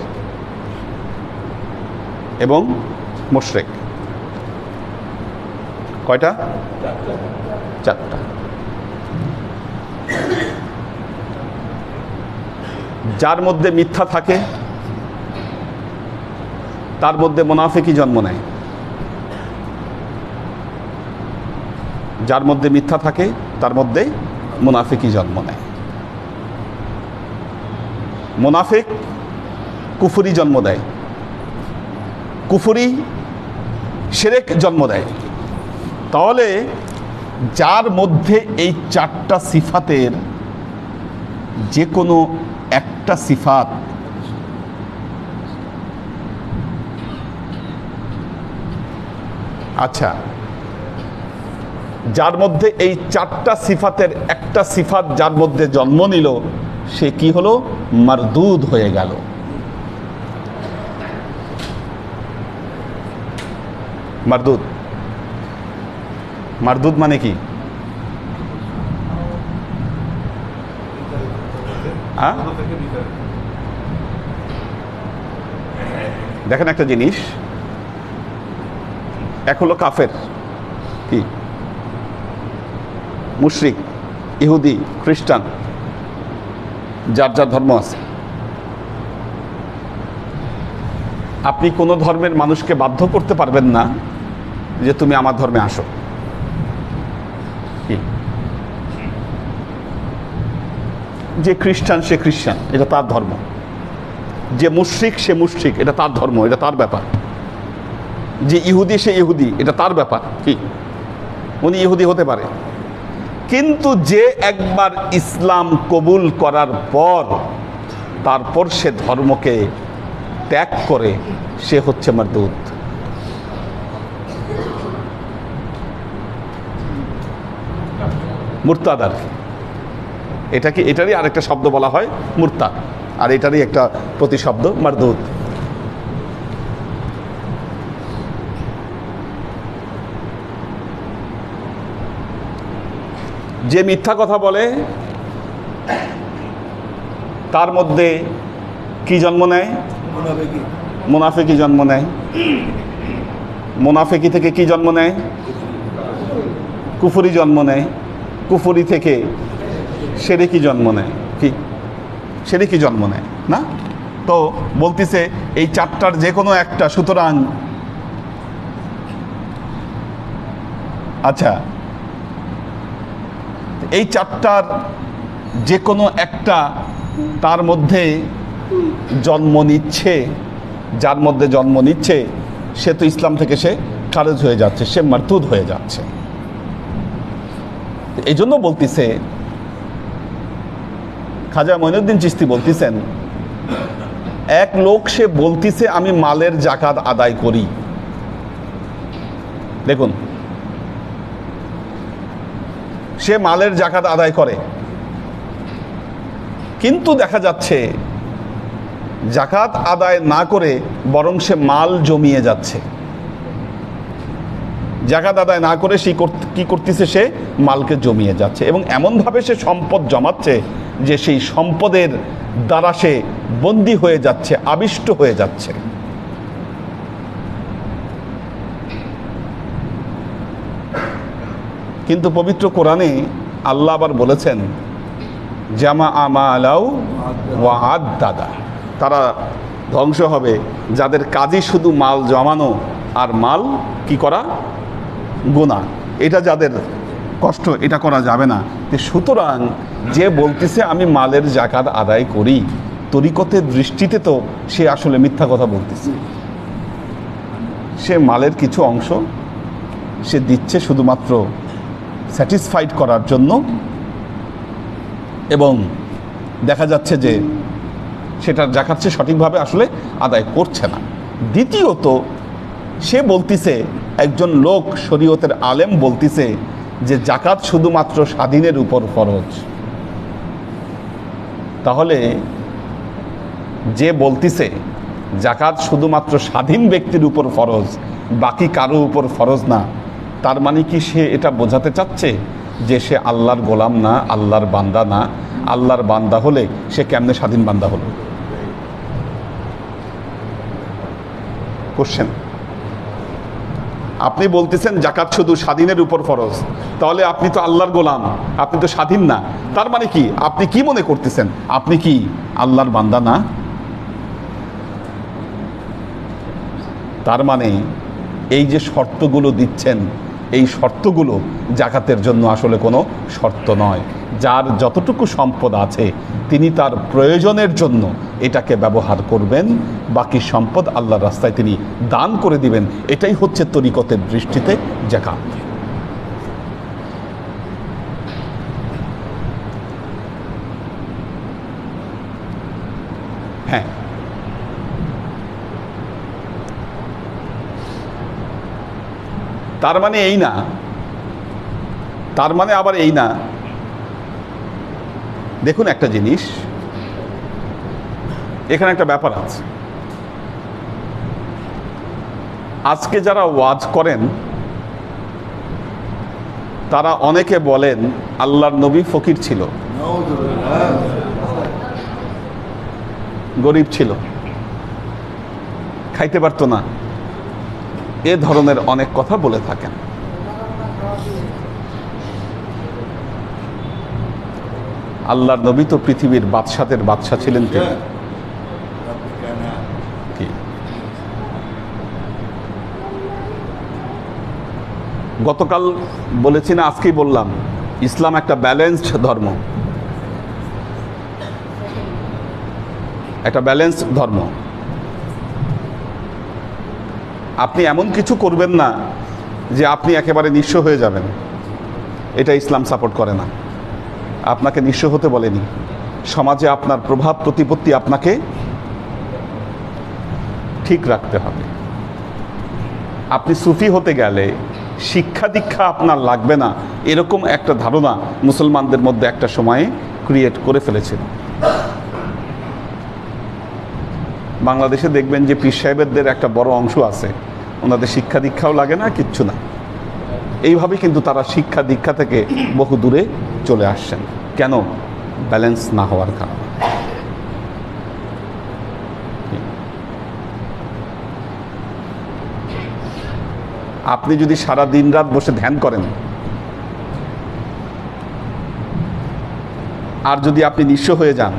এবং মুশরিক। কয়টা? চারটা। যার মধ্যে মিথ্যা থাকে তার মধ্যে মুনাফিকি জন্ম নেয়। যার মধ্যে মিথ্যা থাকে তার মধ্যে মুনাফিকি জন্ম নেয়। মুনাফিক কুফরি জন্ম দেয়, কুফরি শিরক জন্ম দেয়। তাহলে যার মধ্যে এই চারটা সিফাতের যে কোনো একটা সিফাত আচ্ছা, যার মধ্যে এই চারটা সিফাতের একটা সিফাত যার মধ্যে জন্ম নিল, সে কি হলো? মারদুদ হয়ে গেল। মারদুদ, মারদুদ মানে কি? দেখেন একটা জিনিস, এক হলো কাফের, কি মুশরিক, ইহুদি, খ্রিস্টান, যার যার ধর্ম আছে। আপনি কোনো ধর্মের মানুষকে বাধ্য করতে পারবেন না যে তুমি আমার ধর্মে আসো। কি যে খ্রিস্টান সে খ্রিস্টান, এটা তার ধর্ম। যে মুশরিক সে মুশরিক, এটা তার ধর্ম, এটা তার ব্যাপার। যে ইহুদি সে ইহুদি, এটা তার ব্যাপার। কি উনি ইহুদি হতে পারে, কিন্তু যে একবার ইসলাম কবুল করার পর তারপর সে ধর্মকে ত্যাগ করে, সে হচ্ছে মারদুদ। মুরতাদ। আর এটাকে এটারই আরেকটা শব্দ বলা হয় মুরতাদ, আর এটারই একটা প্রতিশব্দ মারদুদ। যে মিথ্যা কথা বলে তার মধ্যে কি জন্ম নেয়? মুনাফিকি জন্ম নেয়। মুনাফিকি থেকে কি জন্ম নেয়? কুফরি জন্ম নেয়। কুফরি থেকে শিরকি জন্ম নেয়। কি শিরকি জন্ম নেয় না? তো বলতেছে এই চারটার যে কোনো একটা। সুতরাং আচ্ছা, এই চারটার যে কোনো একটা তার মধ্যে জন্ম নিচ্ছে, যার মধ্যে জন্ম নিচ্ছে সে তো ইসলাম থেকে সে খারেজ হয়ে যাচ্ছে, সে মারদুদ হয়ে যাচ্ছে। এই জন্য বলতেছে, খাজা মঈনুদ্দিন চিশতি বলতেছেন, এক লোক সে বলতেছে আমি মালের জাকাত আদায় করি। দেখুন, সে মালের জাকাত আদায় করে, কিন্তু দেখা যাচ্ছে জাকাত আদায় না করে বরং সে মাল জমিয়ে যাচ্ছে। জাকাত আদায় না করে সে কি করতেছে? সে মালকে জমিয়ে যাচ্ছে, এবং এমনভাবে সে সম্পদ জমাচ্ছে যে সেই সম্পদের দ্বারা সে বন্দী হয়ে যাচ্ছে, আবিষ্ট হয়ে যাচ্ছে। কিন্তু পবিত্র কোরআনে আল্লাহ আবার বলেছেন, জামা আমালাউ ওয়া আদাদা, তারা ধ্বংস হবে যাদের কাজই শুধু মাল জমানো আর মাল কি করা? গোনা। এটা যাদের কষ্ট, এটা করা যাবে না। সুতরাং যে বলতেছে আমি মালের জাকাত আদায় করি, তরিকতের দৃষ্টিতে তো সে আসলে মিথ্যা কথা বলতেছে। সে মালের কিছু অংশ সে দিচ্ছে শুধুমাত্র স্যাটিসফাইড করার জন্য, এবং দেখা যাচ্ছে যে সেটার জাকাত সে সঠিকভাবে আসলে আদায় করছে না। দ্বিতীয়ত, সে বলতিছে, একজন লোক শরীয়তের আলেম বলতিছে যে জাকাত শুধুমাত্র স্বাধীনের উপর ফরজ। তাহলে যে বলতিছে জাকাত শুধুমাত্র স্বাধীন ব্যক্তির উপর ফরজ, বাকি কারো উপর ফরজ না, তার মানে কি সে এটা বোঝাতে চাচ্ছে যে সে আল্লাহর গোলাম না, আল্লাহর বান্দা না? আল্লাহর বান্দা হলে সে কেমনে স্বাধীন বান্দা হলো? কোশ্চেন। আপনি বলতেছেন জাকাত শুধু স্বাধীনের উপর ফরজ, তাহলে আপনি তো আল্লাহর গোলাম, আপনি তো স্বাধীন না। তার মানে কি আপনি কি মনে করতেছেন, আপনি কি আল্লাহর বান্দা না? তার মানে এই যে শর্তগুলো দিচ্ছেন, এই শর্তগুলো জাকাতের জন্য আসলে কোনো শর্ত নয়। যার যতটুকু সম্পদ আছে তিনি তার প্রয়োজনের জন্য এটাকে ব্যবহার করবেন, বাকি সম্পদ আল্লাহর রাস্তায় তিনি দান করে দিবেন। এটাই হচ্ছে তরিকতের দৃষ্টিতে জাকাত। হ্যাঁ, তার মানে এই না, তার মানে আবার এই না। দেখুন একটা জিনিস, এখানে একটা ব্যাপার আছে। আজকে যারা ওয়াজ করেন তারা অনেকে বলেন আল্লাহর নবী ফকির ছিল, গরিব ছিল, খাইতে পারতো না, এ ধরনের অনেক কথা বলে থাকেন। আল্লাহর নবী তো পৃথিবীর বাদশাদের বাদশা ছিলেন তিনি। কি গতকাল বলেছি না, আজকেই বললাম, ইসলাম একটা ব্যালেন্সড ধর্ম, একটা ব্যালেন্সড ধর্ম। আপনি এমন কিছু করবেন না যে আপনি একেবারে নিঃস্ব হয়ে যাবেন, এটা ইসলাম সাপোর্ট করে না। আপনাকে নিঃস্ব হতে বলেনি, সমাজে আপনার প্রভাব প্রতিপত্তি আপনাকে ঠিক রাখতে হবে। আপনি সুফি হতে গেলে শিক্ষা দীক্ষা আপনার লাগবে না, এরকম একটা ধারণা মুসলমানদের মধ্যে একটা সময়ে ক্রিয়েট করে ফেলেছিল। বাংলাদেশে দেখবেন যে পীর সাহেবদের একটা বড় অংশ আছে, ওনাদের শিক্ষা দীক্ষাও লাগে না, কিচ্ছু না। এইভাবে কিন্তু তারা শিক্ষা দীক্ষা থেকে বহু দূরে চলে আসছেন। কেন? ব্যালেন্স না হওয়ার কারণে। আপনি যদি সারা দিন রাত বসে ধ্যান করেন, আর যদি আপনি নিঃস্ব হয়ে যান,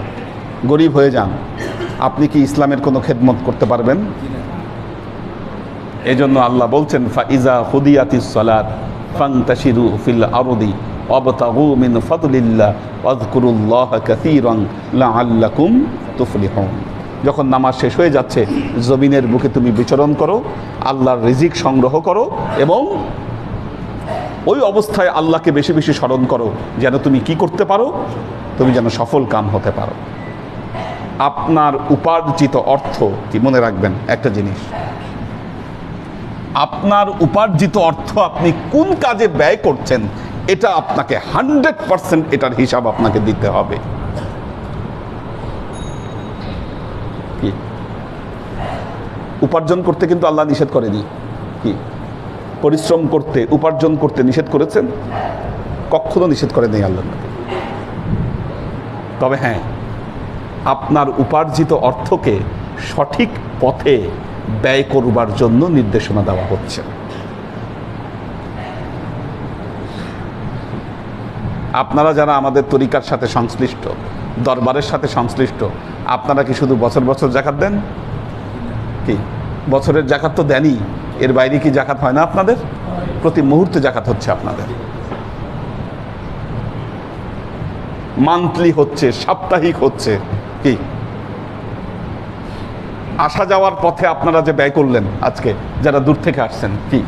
গরিব হয়ে যান, আপনি কি ইসলামের কোনো খেদমত করতে পারবেন? এজন্য আল্লাহ বলছেন, ফাইজা হুদিয়াতিস সালাত ফান্তাশিরু ফিল আরদি ওয়াবতাগু মিন ফাদলিল্লাহ ওয়াযকুরুল্লাহা কাসীরান লাআল্লাকুম তুফলিহুন। যখন নামাজ শেষ হয়ে যাচ্ছে, জমিনের বুকে তুমি বিচরণ করো, আল্লাহর রিজিক সংগ্রহ করো, এবং ওই অবস্থায় আল্লাহকে বেশি বেশি স্মরণ করো, যেন তুমি কি করতে পারো, তুমি যেন সফল কাম হতে পারো। আপনার উপার্জিত অর্থ কি, মনে রাখবেন একটা জিনিস, আপনার উপার্জিত অর্থ আপনি কোন কাজে ব্যয় করছেন, এটা আপনাকে 100% এটার হিসাব আপনাকে দিতে হবে। কি উপার্জন করতে কিন্তু আল্লাহ নিষেধ করেনি। কি পরিশ্রম করতে, উপার্জন করতে নিষেধ করেছেন? কখনো নিষেধ করেনি আল্লাহ। তবে হ্যাঁ, আপনার উপার্জিত অর্থকে সঠিক পথে ব্যয় করবার জন্য নির্দেশনা দেওয়া হচ্ছে। আপনারা যারা আমাদের তরিকার সাথে সংশ্লিষ্ট, দরবারের সাথে সংশ্লিষ্ট, আপনারা কি শুধু বছর বছর জাকাত দেন? কি বছরের জাকাত তো দেনই, এর বাইরে কি জাকাত হয় না আপনাদের? প্রতি মুহূর্তে জাকাত হচ্ছে আপনাদের, মান্থলি হচ্ছে, সাপ্তাহিক হচ্ছে। কি আসা যাওয়ার পথে আপনারা যে ব্যয় করলেন, আজকে যারা দূর থেকে আসছেন, কি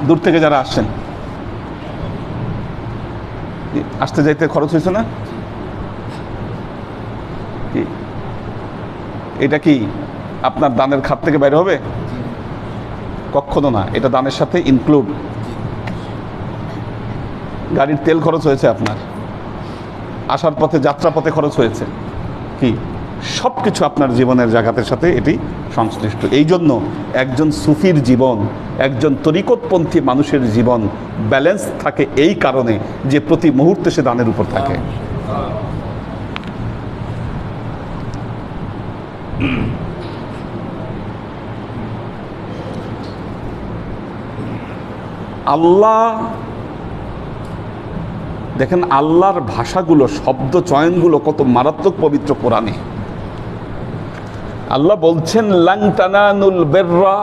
দূর থেকে যারা আসছেন, আসতে যাইতে খরচ হয়েছে না? কি এটা কি আপনার দানের খাত থেকে বাইরে হবে? কখনো না, এটা দানের সাথে ইনক্লুড। গাড়ির তেল খরচ হয়েছে, আপনার আসার পথে, যাত্রা পথে খরচ হয়েছে। কি সব কিছু আপনার জীবনের জাকাতের সাথে এটি সংশ্লিষ্ট। এই জন্য একজন সুফির জীবন, একজন তরিকতপন্থী মানুষের জীবন ব্যালেন্স থাকে এই কারণে যে প্রতি মুহূর্তে সে দানের উপর থাকে। আল্লাহ দেখেন, আল্লাহর ভাষাগুলো, শব্দ চয়নগুলো কত মারাত্মক পবিত্র কোরআনে। আল্লাহ বলছেন লান তানালুল বিররা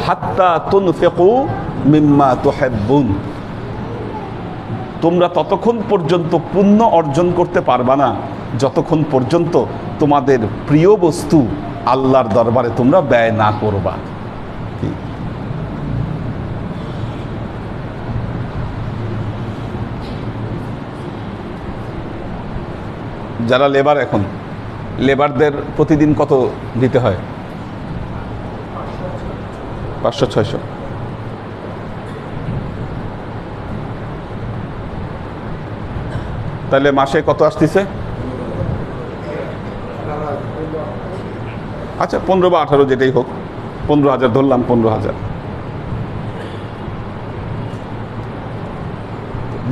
হাত্তা তুনফিকু মিম্মা তুহিব্বুন। তোমরা ততক্ষণ পর্যন্ত পুণ্য অর্জন করতে পারবা না যতক্ষণ পর্যন্ত তোমাদের প্রিয় বস্তু আল্লাহর দরবারে তোমরা ব্যয় না করবা। যারা লেবার, এখন লেবারদের প্রতিদিন কত দিতে হয়? 500-600। তাহলে মাসে কত আসতেছে? আচ্ছা 15 বা 18 যেটাই হোক, 15,000 ধরলাম, 15,000।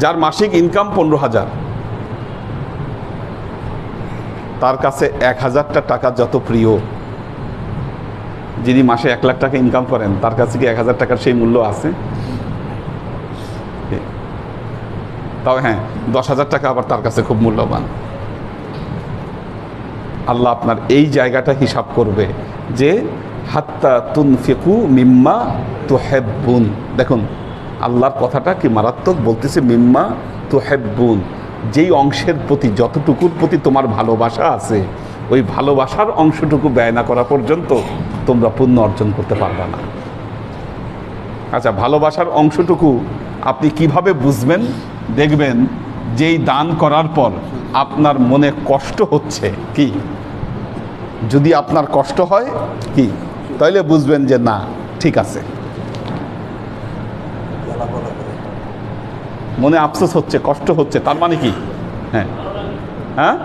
যার মাসিক ইনকাম 15,000, তার কাছে 1,000টা টাকা যত প্রিয়, যিনি মাসে 1 লাখ টাকা ইনকাম করেন তার কাছে কি 1,000 টাকার সেই মূল্য আছে? তাও হ্যাঁ, 10,000 টাকা আবার তার কাছে খুব মূল্যবান। আল্লাহ আপনার এই জায়গাটা হিসাব করবে যে হাত্তা তুনফিকু মিম্মা তুহিব্বুন। দেখুন আল্লাহর কথাটা কি মারাত্মক, বলতেছে মিম্মা তুহিব্বুন, যেই অংশের প্রতি, যতটুকুর প্রতি তোমার ভালোবাসা আছে, ওই ভালোবাসার অংশটুকু ব্যয় না করা পর্যন্ত তোমরা পুণ্য অর্জন করতে পারবে না। আচ্ছা, ভালোবাসার অংশটুকু আপনি কিভাবে বুঝবেন? দেখবেন যেই দান করার পর আপনার মনে কষ্ট হচ্ছে, কি যদি আপনার কষ্ট হয় কি, তাহলে বুঝবেন যে না ঠিক আছে। মনে আফসোস হচ্ছে, কষ্ট হচ্ছে, তার মানে কি? হ্যাঁ হ্যাঁ,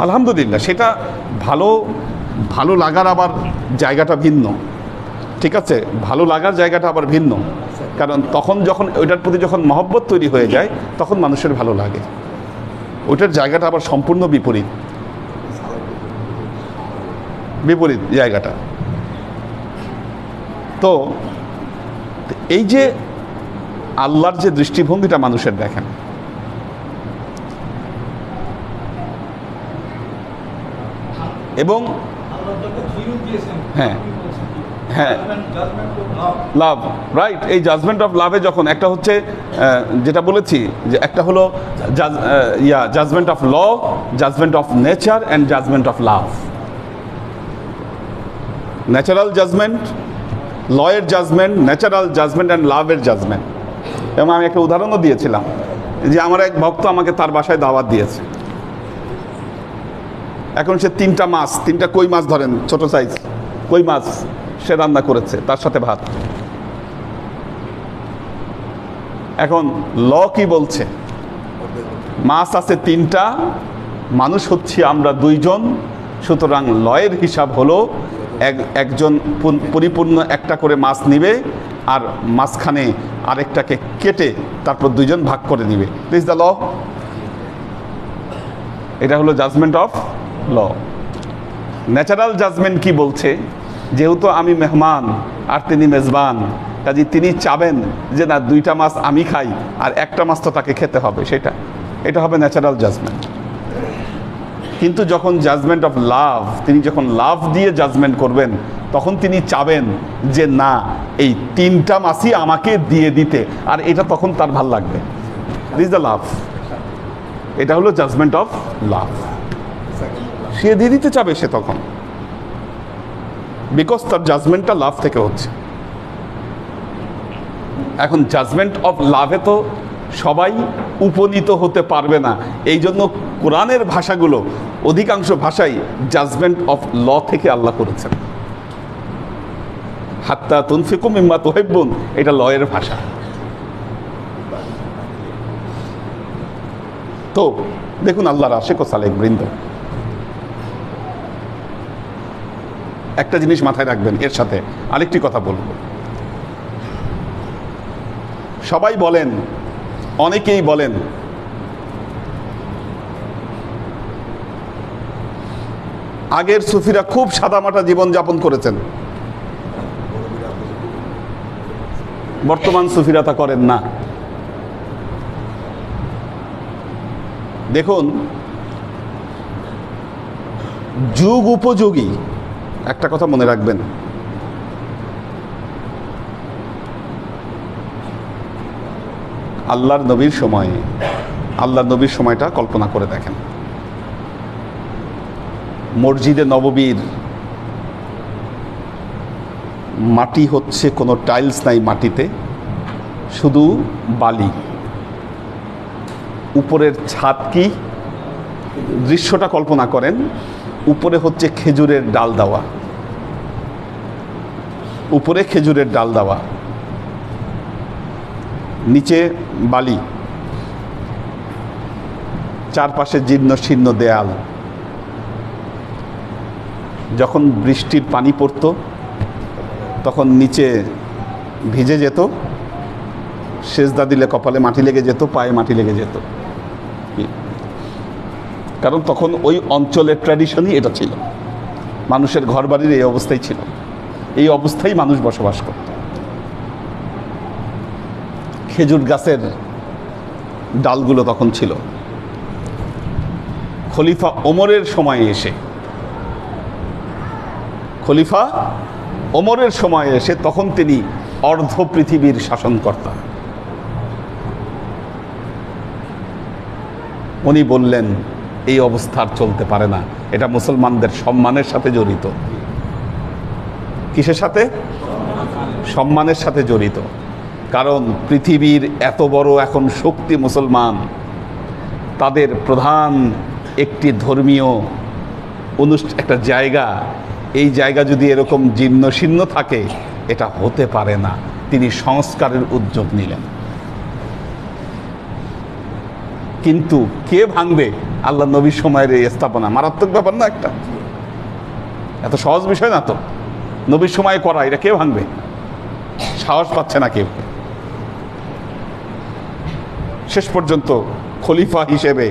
আলহামদুলিল্লাহ, সেটা ভালো। ভালো লাগার আবার জায়গাটা ভিন্ন, ঠিক আছে? ভালো লাগার জায়গাটা আবার ভিন্ন, কারণ তখন যখন ওইটার প্রতি যখন মহব্বত তৈরি হয়ে যায় তখন মানুষের ভালো লাগে। ওইটার জায়গাটা আবার সম্পূর্ণ বিপরীত, বিপরীত জায়গাটা। তো এই যে আল্লাহর যে দৃষ্টিভঙ্গিটা মানুষের, দেখেন এবং হ্যাঁ হ্যাঁ, লাভ, রাইট। এই জাজমেন্ট অফ লাভে যখন একটা হচ্ছে, যেটা বলেছি যে একটা হলো judgement of law, judgement of nature and judgement of love. Natural judgement, লয়ের জাজমেন্ট, ন্যাচারাল জাজমেন্ট অ্যান্ড লাভের জাজমেন্ট। এবং আমি একটা উদাহরণও দিয়েছিলাম যে আমার এক ভক্ত আমাকে তার বাসায় দাওয়াত দিয়েছে। এখন সে 3টা মাছ, 3টা কই মাছ ধরেন, ছোট সাইজ কই মাছ সে রান্না করেছে, তার সাথে ভাত। এখন ল কি বলছে? মাছ আছে 3টা, মানুষ হচ্ছে আমরা 2 জন, সুতরাং লয়ের হিসাব হলো একজন পরিপূর্ণ একটা করে মাছ নিবে আর মাঝখানে আরেকটাকে কেটে তারপর 2 জন ভাগ করে নিবে। This the law. এটা হলো judgement of law. Natural judgement কি বলছে? যেহেতু আমি মেহমান আর তিনি মেজবান, কাজে তিনি চাবেন যে না 2টা মাছ আমি খাই আর একটা মাছ তো তাকে খেতে হবে, এটা হবে ন্যাচারাল জাজমেন্ট। কিন্তু যখন জাজমেন্ট অফ লাভ, তিনি যখন লাভ দিয়ে জাজমেন্ট করবেন তখন তিনি চাবেন যে না এই 3টা মাছই আমাকে দিয়ে দিতে, আর এটা তখন তার ভাল লাগবে। দিস দ্য লাভ। এটা হলো জাজমেন্ট অফ লাভ। সে দিয়ে দিতে চাবে সে তখন, বিকজ তার জাজমেন্টটা লাভ থেকে হচ্ছে। এখন জাজমেন্ট অফ লাভে তো সবাই উপনীত হতে পারবে না, এই জন্য কোরআনের ভাষাগুলো অধিকাংশ ভাষাই জাজমেন্ট অফ ল থেকে আল্লাহ করেছেন। হাত্তা তুনফিকু মিম্মা তুহিব্বুন, এটা লয়ের ভাষা। তো দেখুন আল্লাহর আশিক ও সালেক বৃন্দ, একটা জিনিস মাথায় রাখবেন, এর সাথে আরেকটি কথা বলবো। সবাই বলেন, অনেকেই বলেন আগের সুফিরা খুব সাদামাটা জীবনযাপন করেছেন, বর্তমান সুফিরা তা করেন না। দেখুন, যুগ উপযোগী একটা কথা মনে রাখবেন, আল্লাহর নবীর সময়টা কল্পনা করে দেখেন। মসজিদে নববীর মাটি হচ্ছে কোনো টাইলস নাই মাটিতে, শুধু বালি। উপরের ছাদ কি, দৃশ্যটা কল্পনা করেন, উপরে হচ্ছে খেজুরের ডাল দেওয়া, উপরে খেজুরের ডাল দেওয়া, নিচে বালি, চারপাশে জীর্ণ শীর্ণ দেয়াল। যখন বৃষ্টির পানি পড়তো তখন নিচে ভিজে যেত, সেজদা দিলে কপালে মাটি লেগে যেত, পায়ে মাটি লেগে যেত, কারণ তখন ওই অঞ্চলের ট্র্যাডিশনই এটা ছিল। মানুষের ঘরবাড়ির এই অবস্থাই ছিল, এই অবস্থায় মানুষ বসবাস করত। খেজুর গাছের ডালগুলো তখন ছিল। খলিফা ওমরের সময়ে এসে তখন তিনি অর্ধ পৃথিবীর শাসনকর্তা। উনি বললেন এই অবস্থা আর চলতে পারে না, এটা মুসলমানদের সম্মানের সাথে জড়িত। কিসের সাথে? সম্মানের সাথে জড়িত। কারণ পৃথিবীর এত বড় এখন শক্তি মুসলমান, তাদের প্রধান একটি ধর্মীয় একটা জায়গা, এই জায়গা যদি এরকম জীর্ণ শীর্ণ থাকে, এটা হতে পারে না। তিনি সংস্কারের উদ্যোগ নিলেন। কিন্তু কে ভাঙবে? আল্লাহ নবীর সময়ের এই স্থাপনা। মারাত্মক ব্যাপার না একটা? এত সহজ বিষয় না তো। নবীর সময় করা, এটা কে ভাঙবে? সাহস পাচ্ছে না কেউ। শেষ পর্যন্ত খলিফা হিসেবে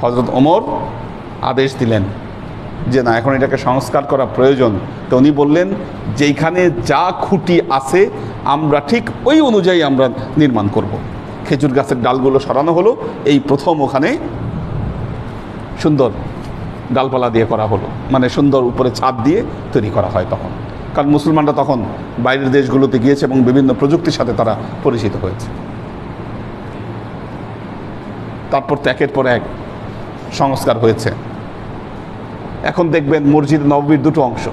হযরত ওমর আদেশ দিলেন যে না, এখন এটাকে সংস্কার করা প্রয়োজন। তো উনি বললেন যেইখানে যা খুঁটি আছে আমরা ঠিক ওই অনুযায়ী আমরা নির্মাণ করব। খেজুর গাছের ডালগুলো সরানো হলো, এই প্রথম ওখানে সুন্দর ডালপালা দিয়ে করা হলো, মানে সুন্দর উপরে ছাদ দিয়ে তৈরি করা হয় তখন। কারণ মুসলমানরা তখন বাইরের দেশগুলোতে গিয়েছে এবং বিভিন্ন প্রযুক্তির সাথে তারা পরিচিত হয়েছে। তারপর তো একের পর এক সংস্কার হয়েছে। এখন দেখবেন মসজিদ নববীর দুটো অংশ,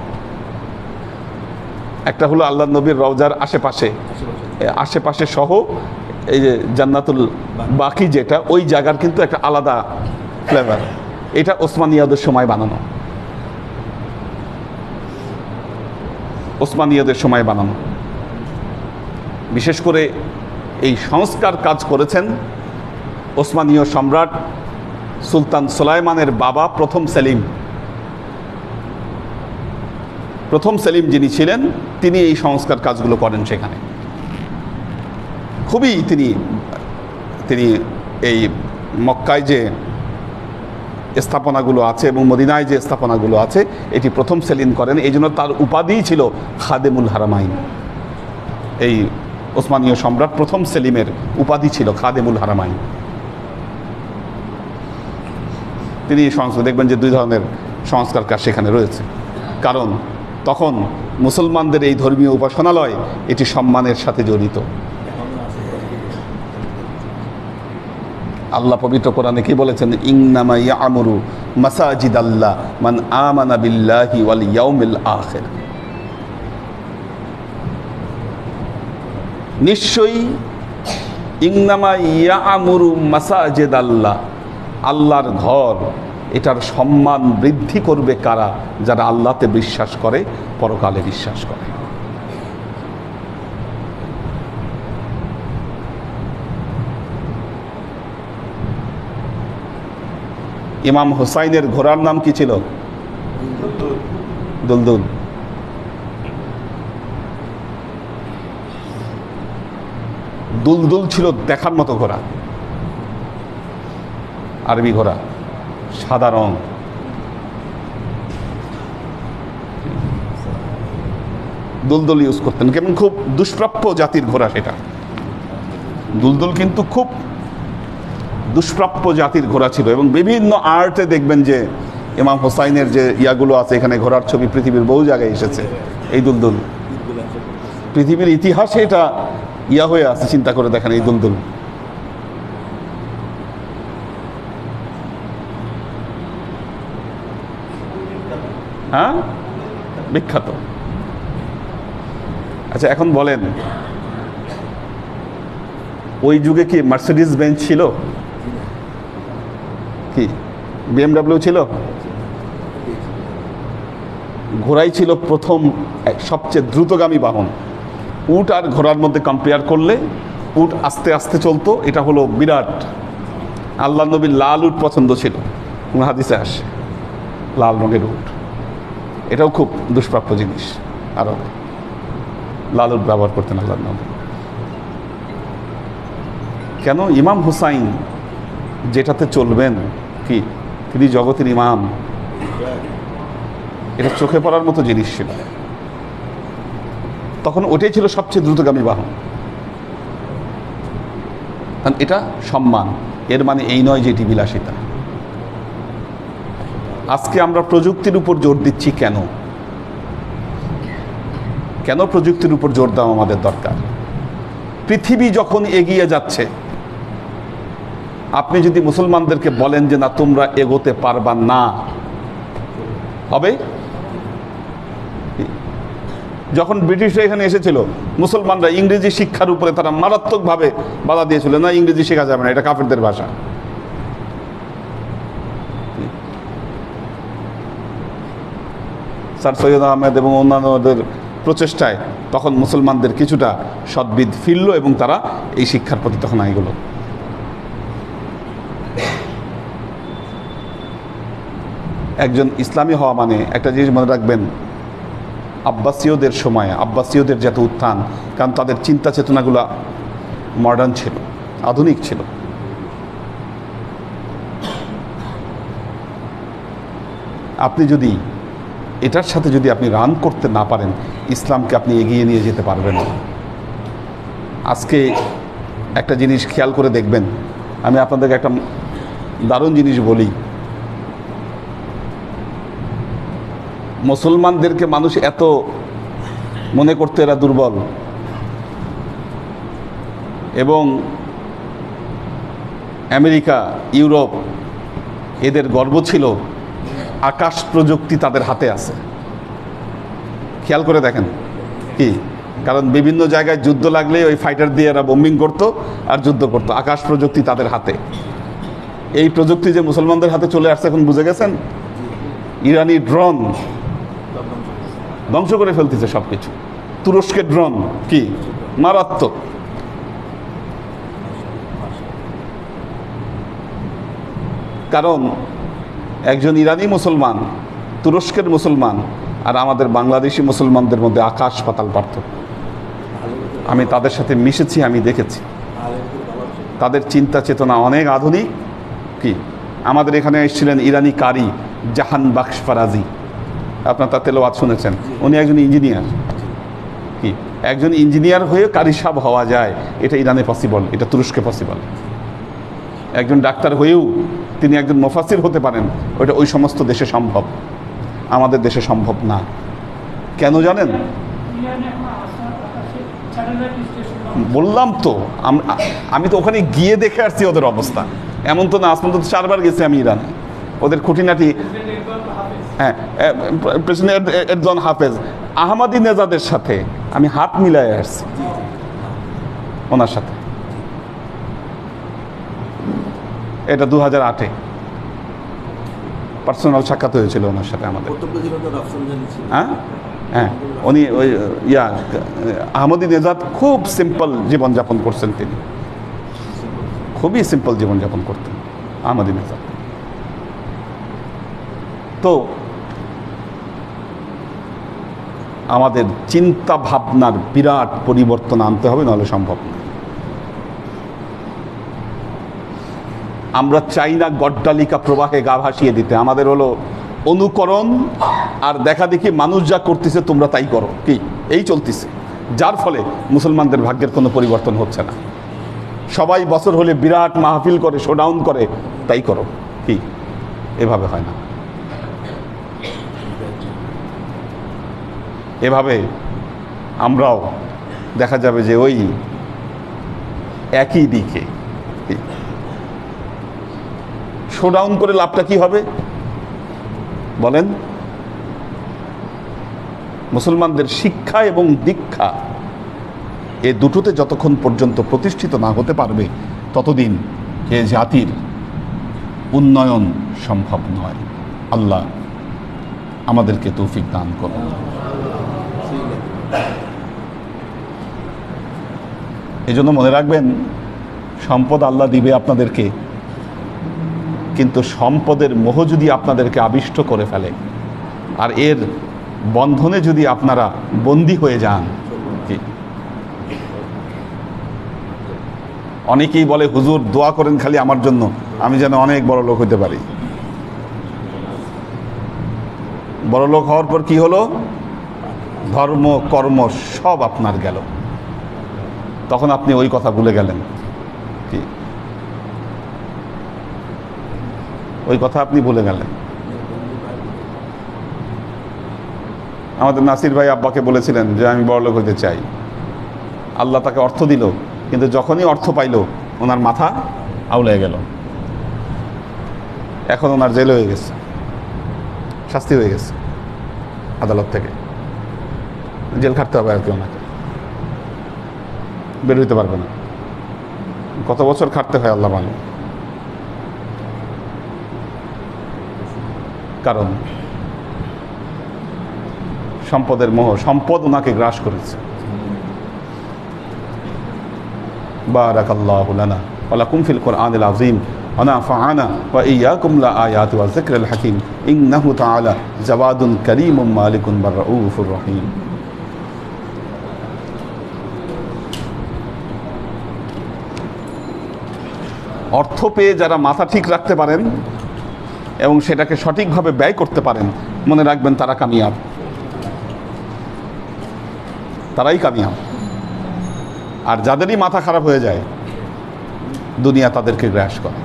একটা হলো আল্লাহ নবীর রওজার আশেপাশে সহ এই যে জান্নাতুল বাকি যেটা, ওই জায়গার কিন্তু একটা আলাদা ফ্লেভার। এটা ওসমানিয়াদের সময় বানানো। বিশেষ করে এই সংস্কার কাজ করেছেন ওসমানীয় সম্রাট সুলতান সুলাইমানের বাবা প্রথম সেলিম যিনি ছিলেন, তিনি এই সংস্কার কাজগুলো করেন সেখানে। খুবই তিনি এই মক্কায় যে স্থাপনাগুলো আছে এবং মদিনায় যে স্থাপনাগুলো আছে, এটি প্রথম সেলিম করেন। এই জন্য তার উপাধিই ছিল খাদেমুল হারামাইন। এই ওসমানীয় সম্রাট প্রথম সেলিমের উপাধি ছিল খাদেমুল হারামাইন। তিনি সংস্কার দেখবেন যে দুই ধরনের সংস্কার কাজ সেখানে রয়েছে। কারণ তখন মুসলমানদের এই ধর্মীয় উপাসনালয় এটি সম্মানের সাথে জড়িত। আল্লাহ পবিত্র কোরআনে কি বলেছেন? ইন্নামা ইয়ামুরু মাসাজিদাল্লাহ মান আমানা বিল্লাহি ওয়াল ইয়াউমিল আখির। নিশ্চয়ই ইন্নামা ইয়ামুরু মাসাজিদাল্লাহ, আল্লাহর ঘর, এটার সম্মান বৃদ্ধি করবে কারা? যারা আল্লাহতে বিশ্বাস করে, পরকালে বিশ্বাস করে। ইমাম হুসাইনের ঘোড়ার নাম কি ছিল? দুলদুল। দুলদুল ছিল দেখার মতো ঘোড়া, আরবি ঘোড়া, সাদা রং। দুলদুল ইউজ করতেন, কেমন খুব দুষ্প্রাপ্য জাতির ঘোড়া সেটা। দুলদুল কিন্তু খুব দুষ্প্রাপ্য জাতির ঘোড়া ছিল, এবং বিভিন্ন আর্টে দেখবেন যে ইমাম হোসাইনের যে ইয়াগুলো আছে, এখানে ঘোড়ার ছবি পৃথিবীর বহু জায়গায় এসেছে। এই দুলদুল পৃথিবীর ইতিহাসে এটা ইয়া হয়ে আছে, চিন্তা করে দেখেন এই দুলদুল। হ্যাঁ, বিখ্যাত। আচ্ছা, এখন বলেন ওই যুগে কি মার্সিডিজ বেঞ্চ ছিল, কি BMW ছিল? ঘোড়াই ছিল প্রথম সবচেয়ে দ্রুতগামী বাহন। উট আর ঘোড়ার মধ্যে কম্পেয়ার করলে উট আস্তে আস্তে চলতো, এটা হলো বিরাট। আল্লাহ নবীর লাল উট পছন্দ ছিল, হাদিসে আসে লাল রঙের উট, এটাও খুব দুষ্প্রাপ্য জিনিস। আরো লাল উট ব্যবহার করতেন আল্লাহ নবী। কেন? ইমাম হুসাইন যেটাতে চলবেন, কি তিনি জগতের ইমাম, এটা চোখে পড়ার মতো জিনিস ছিল। তখন ওটাই ছিল সবচেয়ে দ্রুতগামী বাহন। কারণ এটা সম্মান, এর মানে এই নয় যে এটি বিলাসিতা। আজকে আমরা প্রযুক্তির উপর জোর দিচ্ছি কেন? কেন প্রযুক্তির উপর জোর দেওয়া আমাদের দরকার? পৃথিবী যখন এগিয়ে যাচ্ছে, আপনি যদি মুসলমানদেরকে বলেন যে না তোমরা এগোতে পারবা না, হবে? যখন ব্রিটিশরা এখানে এসেছিল, মুসলমানরা ইংরেজি শিক্ষার উপরে তারা মারাত্মকভাবে বাধা দিয়েছিল, না ইংরেজি শেখা যাবে না, এটা কাফেরদের ভাষা। স্যার সৈয়দ আহমেদ এবং অন্যান্যদের প্রচেষ্টায় তখন মুসলমানদের কিছুটা সদ্বিদ ফিরল এবং তারা এই শিক্ষার প্রতি তখন এগোলো। একজন ইসলামী হওয়া মানে একটা জিনিস মনে রাখবেন, আব্বাসীয়দের সময়, আব্বাসীয়দের যত উত্থান, কারণ তাদের চিন্তা চেতনাগুলো মডার্ন ছিল, আধুনিক ছিল। আপনি যদি এটার সাথে যদি আপনি রান করতে না পারেন, ইসলামকে আপনি এগিয়ে নিয়ে যেতে পারবেন না। আজকে একটা জিনিস খেয়াল করে দেখবেন, আমি আপনাদেরকে একটা দারুণ জিনিস বলি। মুসলমানদেরকে মানুষ এত মনে করতে এরা দুর্বল, এবং আমেরিকা, ইউরোপ এদের গর্ব ছিল আকাশ প্রযুক্তি তাদের হাতে আছে। খেয়াল করে দেখেন কি, কারণ বিভিন্ন জায়গায় যুদ্ধ লাগলে ওই ফাইটার দিয়ে এরা বোম্বিং করতো আর যুদ্ধ করতো, আকাশ প্রযুক্তি তাদের হাতে। এই প্রযুক্তি যে মুসলমানদের হাতে চলে আসছে এখন বুঝে গেছেন? ইরানি ড্রোন ধ্বংস করে ফেলতেছে সবকিছু। তুরস্কের ড্রোন কি মারাত্মক। কারণ একজন ইরানি মুসলমান, তুরস্কের মুসলমান আর আমাদের বাংলাদেশি মুসলমানদের মধ্যে আকাশ পাতাল পার্থক্য। আমি তাদের সাথে মিশেছি, আমি দেখেছি তাদের চিন্তা চেতনা অনেক আধুনিক। কি আমাদের এখানে এসেছিলেন ইরানি কারি জাহান বাখশ ফারাজি, আপনার তার তেলাওয়াত শুনেছেন, উনি একজন ইঞ্জিনিয়ার। কি একজন ইঞ্জিনিয়ার হয়ে কারি সাহেব হওয়া যায়, এটা ইরানে পসিবল, এটা তুরস্কে পসিবল। একজন ডাক্তার হয়েও তিনি একজন মুফাসসির হতে পারেন, ওইটা ওই সমস্ত দেশে সম্ভব, আমাদের দেশে সম্ভব না। কেন জানেন? বললাম তো, আমি তো ওখানে গিয়ে দেখে আসছি ওদের অবস্থা। এমন তো না, আসমান তো 4 বার গেছি আমি ইরানে, ওদের খুঁটিনাটি। হ্যাঁ, প্রেসিডেন্ট এরদোয়ান হাফেজ আহমাদি নেজাদের সাথে আমি হাত মিলাই আসছি, ওনার সাথে। এটা 2008-এ পার্সোনাল সাক্ষাৎ হয়েছিল ওনার সাথে আমাদের। হ্যাঁ হ্যাঁ, উনি ওই আহমদি নেজাদ খুব সিম্পল জীবনযাপন করছেন, তিনি খুবই সিম্পল জীবনযাপন করতেন আহমদি নেজাদ। তো আমাদের চিন্তা ভাবনার বিরাট পরিবর্তন আনতে হবে, নাহলে সম্ভব না। আমরা চাই না গড্ডালিকা প্রবাহে গা ভাসিয়ে দিতে। আমাদের হলো অনুকরণ আর দেখা দেখি, মানুষ যা করতেছে তোমরা তাই করো, কি এই চলতেছে, যার ফলে মুসলমানদের ভাগ্যের কোনো পরিবর্তন হচ্ছে না। সবাই বছর হলে বিরাট মাহফিল করে, শোডাউন করে, তাই করো। কি এভাবে হয় না। এভাবে আমরাও দেখা যাবে যে ওই একই দিকে শোডাউন করে লাভটা কি হবে বলেন? মুসলমানদের শিক্ষা এবং দীক্ষা এ দুটোতে যতক্ষণ পর্যন্ত প্রতিষ্ঠিত না হতে পারবে ততদিন এ জাতির উন্নয়ন সম্ভব নয়। আল্লাহ আমাদেরকে তৌফিক দান করুন। এজন্য মনে রাখবেন, সম্পদ আল্লাহ দিবে আপনাদেরকে, কিন্তু সম্পদের মোহ যদি আপনাদেরকে আবিষ্ট করে ফেলে আর এর বন্ধনে যদি আপনারা বন্দী হয়ে যান, অনেকেই বলে হুজুর দোয়া করেন খালি আমার জন্য, আমি যেন অনেক বড় লোক হতে পারি। বড় লোক হওয়ার পর কি হলো? ধর্ম কর্ম সব আপনার গেল। তখন আপনি ওই কথা ভুলে গেলেন। কি ওই কথা আপনি ভুলে গেলেন। আমাদের নাসির ভাই আব্বাকে বলেছিলেন যে আমি বড়লোক হতে চাই। আল্লাহ তাকে অর্থ দিল, কিন্তু যখনই অর্থ পাইল ওনার মাথা আউলে গেল। এখন ওনার জেল হয়ে গেছে, শাস্তি হয়ে গেছে আদালত থেকে, জেল খাটতে হবে আর কি, ওনাকে বের হইতে পারবে না। কত বছর খাটতে হয় আল্লাহ মানে। কারণ সম্পদের মোহ, সম্পদ ওনাকে গ্রাস করেছে। বারাকাল্লাহু লানা ওয়া লাকুম ফিল কুরআনিল আযীম ওয়া নাফা'ানা ওয়া ইয়্যাকুম লা আয়াতি ওয়া যিকরিল হাকীম ইন্নাহু তাআলা জাওয়াদুন কারীমুম মালিকুন রাউফুর রহিম। অর্থ পেয়ে যারা মাথা ঠিক রাখতে পারেন এবং সেটাকে সঠিকভাবে ব্যয় করতে পারেন, মনে রাখবেন তারা কামিয়াব, তারাই কামিয়াব। আর যাদেরই মাথা খারাপ হয়ে যায় দুনিয়া তাদেরকে গ্রাস করে।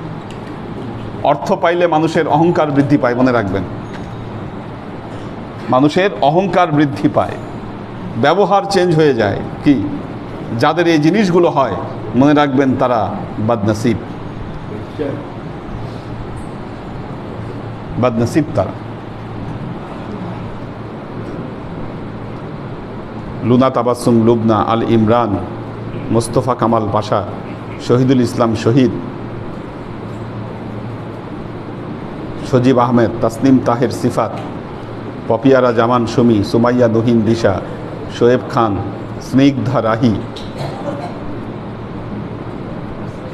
অর্থ পাইলে মানুষের অহংকার বৃদ্ধি পায়, মনে রাখবেন, মানুষের অহংকার বৃদ্ধি পায়, ব্যবহার চেঞ্জ হয়ে যায়। কি যাদের এই জিনিসগুলো হয় মনে রাখবেন তারা বদনসিব, বদনসিব তারা। লুনা তাবাসসুম লুবনা, আল ইমরান, মোস্তফা কামাল পাশা, শহীদুল ইসলাম শহীদ, সজীব আহমেদ, তাসনিম তাহের সিফাত, পপিয়ারা জামান সুমি, সুমাইয়া নহিন দিশা, শোয়েব খান, স্নিগ্ধা রাহি,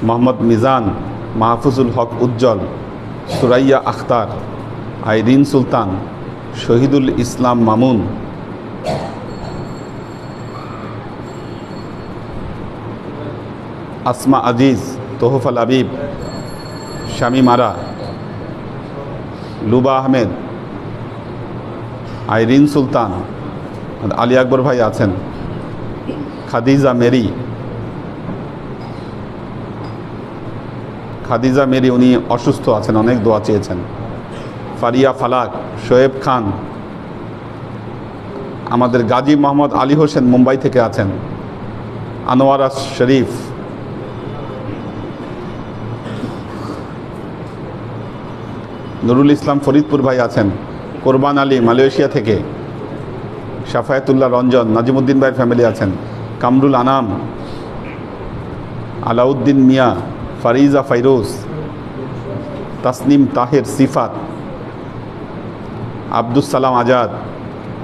মোহাম্মদ মিজান, মাহফুজুল হক উজ্জ্বল, সুরাইয়া আখতার, আইরিন সুলতান, শহীদুল ইসলাম মামুন, আসমা আজিজ, তোহফাল আবিব, শামীম আরা, লুবা আহমেদ, আইরিন সুলতান, আলী আকবর ভাই আছেন, খাদিজা মেরি, খাদিজা মেরি উনি অসুস্থ আছেন, অনেক দোয়া চেয়েছেন, ফারিয়া ফালাক, শোয়েব খান, আমাদের গাজী মোহাম্মদ আলী হোসেন মুম্বাই থেকে আছেন, আনোয়ারা শরীফ, নুরুল ইসলাম ফরিদপুর ভাই আছেন, কোরবান আলী মালয়েশিয়া থেকে, শাফায়াতুল্লাহ রঞ্জন, নাজিমুদ্দিন ভাইয়ের ফ্যামিলি আছেন, কামরুল আনাম, আলাউদ্দিন মিয়া, ফারিজা ফাইরোজ, তাসনিম তাহের সিফাত, আব্দুস সালাম আজাদ,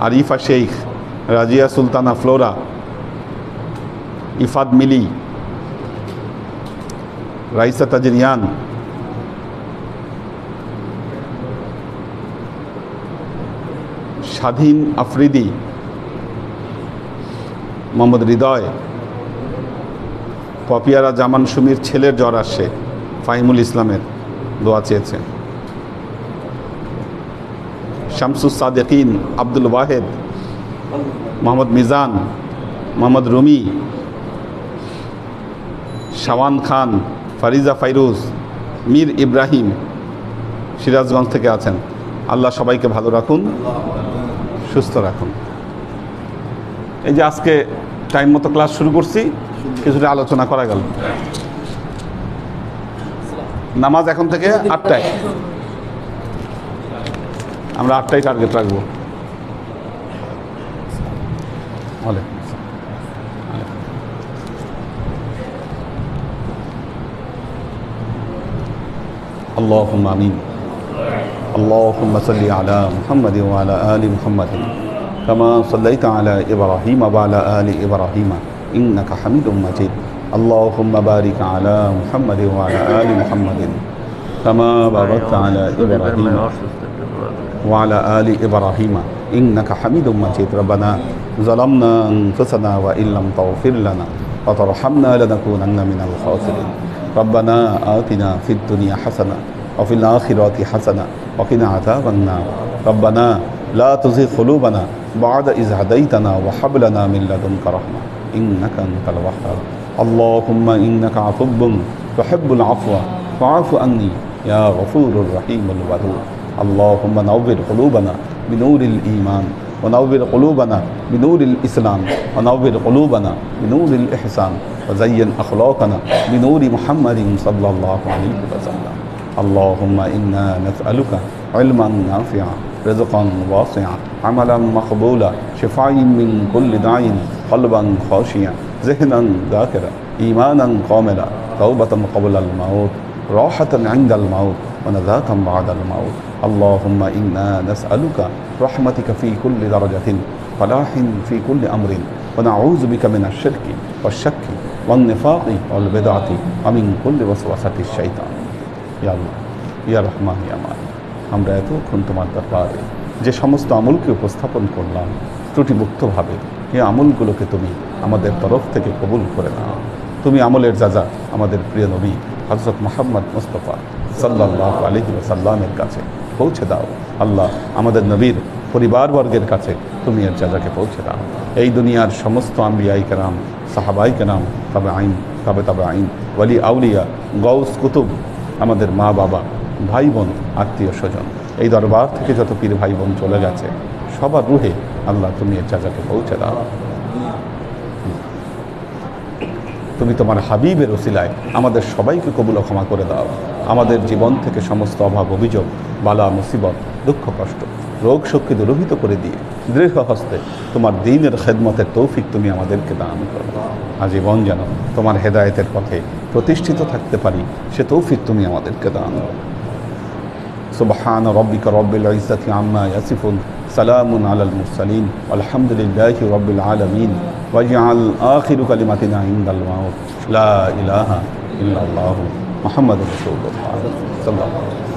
আরিফা শেখ, রাজিয়া সুলতানা ফ্লোরা, ইফাদ মিলি, রাইসা তাজরিয়ান, স্বাধীন আফ্রিদি, মোহাম্মদ হৃদয়, পপিয়ারা জামান সুমির ছেলের জ্বর আসছে, ফাহিমুল ইসলামের দোয়া চেয়েছে, শামসুস সাদেকিন, আব্দুল ওয়াহেদ, মোহাম্মদ মিজান, মোহাম্মদ রুমি, শাওয়ান খান, ফারিজা ফাইরুজ, মীর ইব্রাহিম সিরাজগঞ্জ থেকে আছেন। আল্লাহ সবাইকে ভালো রাখুন, সুস্থ রাখুন। এই যে আজকে টাইম মতো ক্লাস শুরু করছি, কিছুটা আলোচনা করা গেল। নামাজ এখন থেকে 8টায়, আমরা 8টায় টার্গেট রাখবো। বলে اللهم آمين اللهم صل على محمد وعلى آل محمد كما صليت على إبراهيم وعلى آل إبراهيم إنك حميد مجيد اللهم بارك على محمد وعلى آل محمد كما باركت على إبراهيم وعلى آل إبراهيم إنك حميد مجيد ربنا ظلمنا أنفسنا وإن لم تغفر لنا وترحمنا لنكونن من الخاسرين ربنا آتنا في الدنيا حسنة وفي الآخرة حسنة وقنا عذاب النار ربنا لا تزغ قلوبنا بعد إذ هديتنا وهب لنا من لدنك رحمة إنك أنت الوهاب اللهم إنك عفو تحب العفو فاعف عني يا غفور الرحيم الودود اللهم نور قلوبنا بنور الإيمان ونور قلوبنا بنور الإسلام ونور قلوبنا بنور الإحسان وزين أخلاقنا بنور محمد صلى الله عليه وسلم اللهم إنا نسألك علما نافعا رزقا واسعا عملا مقبولا شفاء من كل داء قلبا خاشعا ذهنا ذاكرا إيمانا كاملا توبة قبل الموت راحة عند الموت ونجاة بعد الموت اللهم إنا نسألك رحمتك في كل درجة فلاح في كل أمر ونعوذ بك من الشرك والشك والنفاق والبدعة ومن كل وسوسة الشيطان ইয়া আল্লাহ ইয়া রহমান ইয়া মালিক, আমরা এতক্ষণ তোমার দরবারে যে সমস্ত আমলকে উপস্থাপন করলাম ত্রুটিমুক্তভাবে, এই আমলগুলোকে তুমি আমাদের তরফ থেকে কবুল করে নাও। তুমি আমলের যাজা আমাদের প্রিয় নবী হযরত মুহাম্মদ মুস্তাফা সাল্লাল্লাহু আলাইহি ওয়াসাল্লামের কাছে পৌঁছে দাও। আল্লাহ আমাদের নবীর পরিবারবর্গের কাছে তুমি এর যাজাকে পৌঁছে দাও। এই দুনিয়ার সমস্ত আম্বিয়াই কেরাম, সাহাবাই কেরাম, তবে আইন তবে আইন, ওয়ালি আউলিয়া, গৌস কুতুব, আমাদের মা বাবা, ভাই বোন, আত্মীয় স্বজন, এই দরবার থেকে যত পীর ভাই বোন চলে গেছে সবার রুহে আল্লাহ তুমি এর যাজাকে পৌঁছে দাও। তুমি তোমার হাবিবের ওসিলায় আমাদের সবাইকে কবুল ও ক্ষমা করে দাও। আমাদের জীবন থেকে সমস্ত অভাব অভিযোগ, বালা মুসিবত, দুঃখ কষ্ট, রোগ শোককে দূরীভূত করে দিয়ে দৃঢ় হস্তে তোমার দ্বীনের খেদমতের তৌফিক তুমি আমাদেরকে দান করো। আজীবন যেন তোমার হেদায়েতের পথে প্রতিষ্ঠিত থাকতে পারি সে তৌফিক তুমি আমাদেরকে দান করো। সুবহান রাব্বিকা রাব্বিল ইজ্জাতি আম্মা ইয়াসিফুন সালামুন আলাল মুরসালিন আলহামদুলিল্লাহি রাব্বিল আলামিন ওয়াজআল আখিরু কালিমাতিনা ইনদাল মাউত লা ইলাহা ইল্লাল্লাহু মুহাম্মাদুর রাসূলুল্লাহ সাল্লাল্লাহু আলাইহি ওয়া সাল্লাম।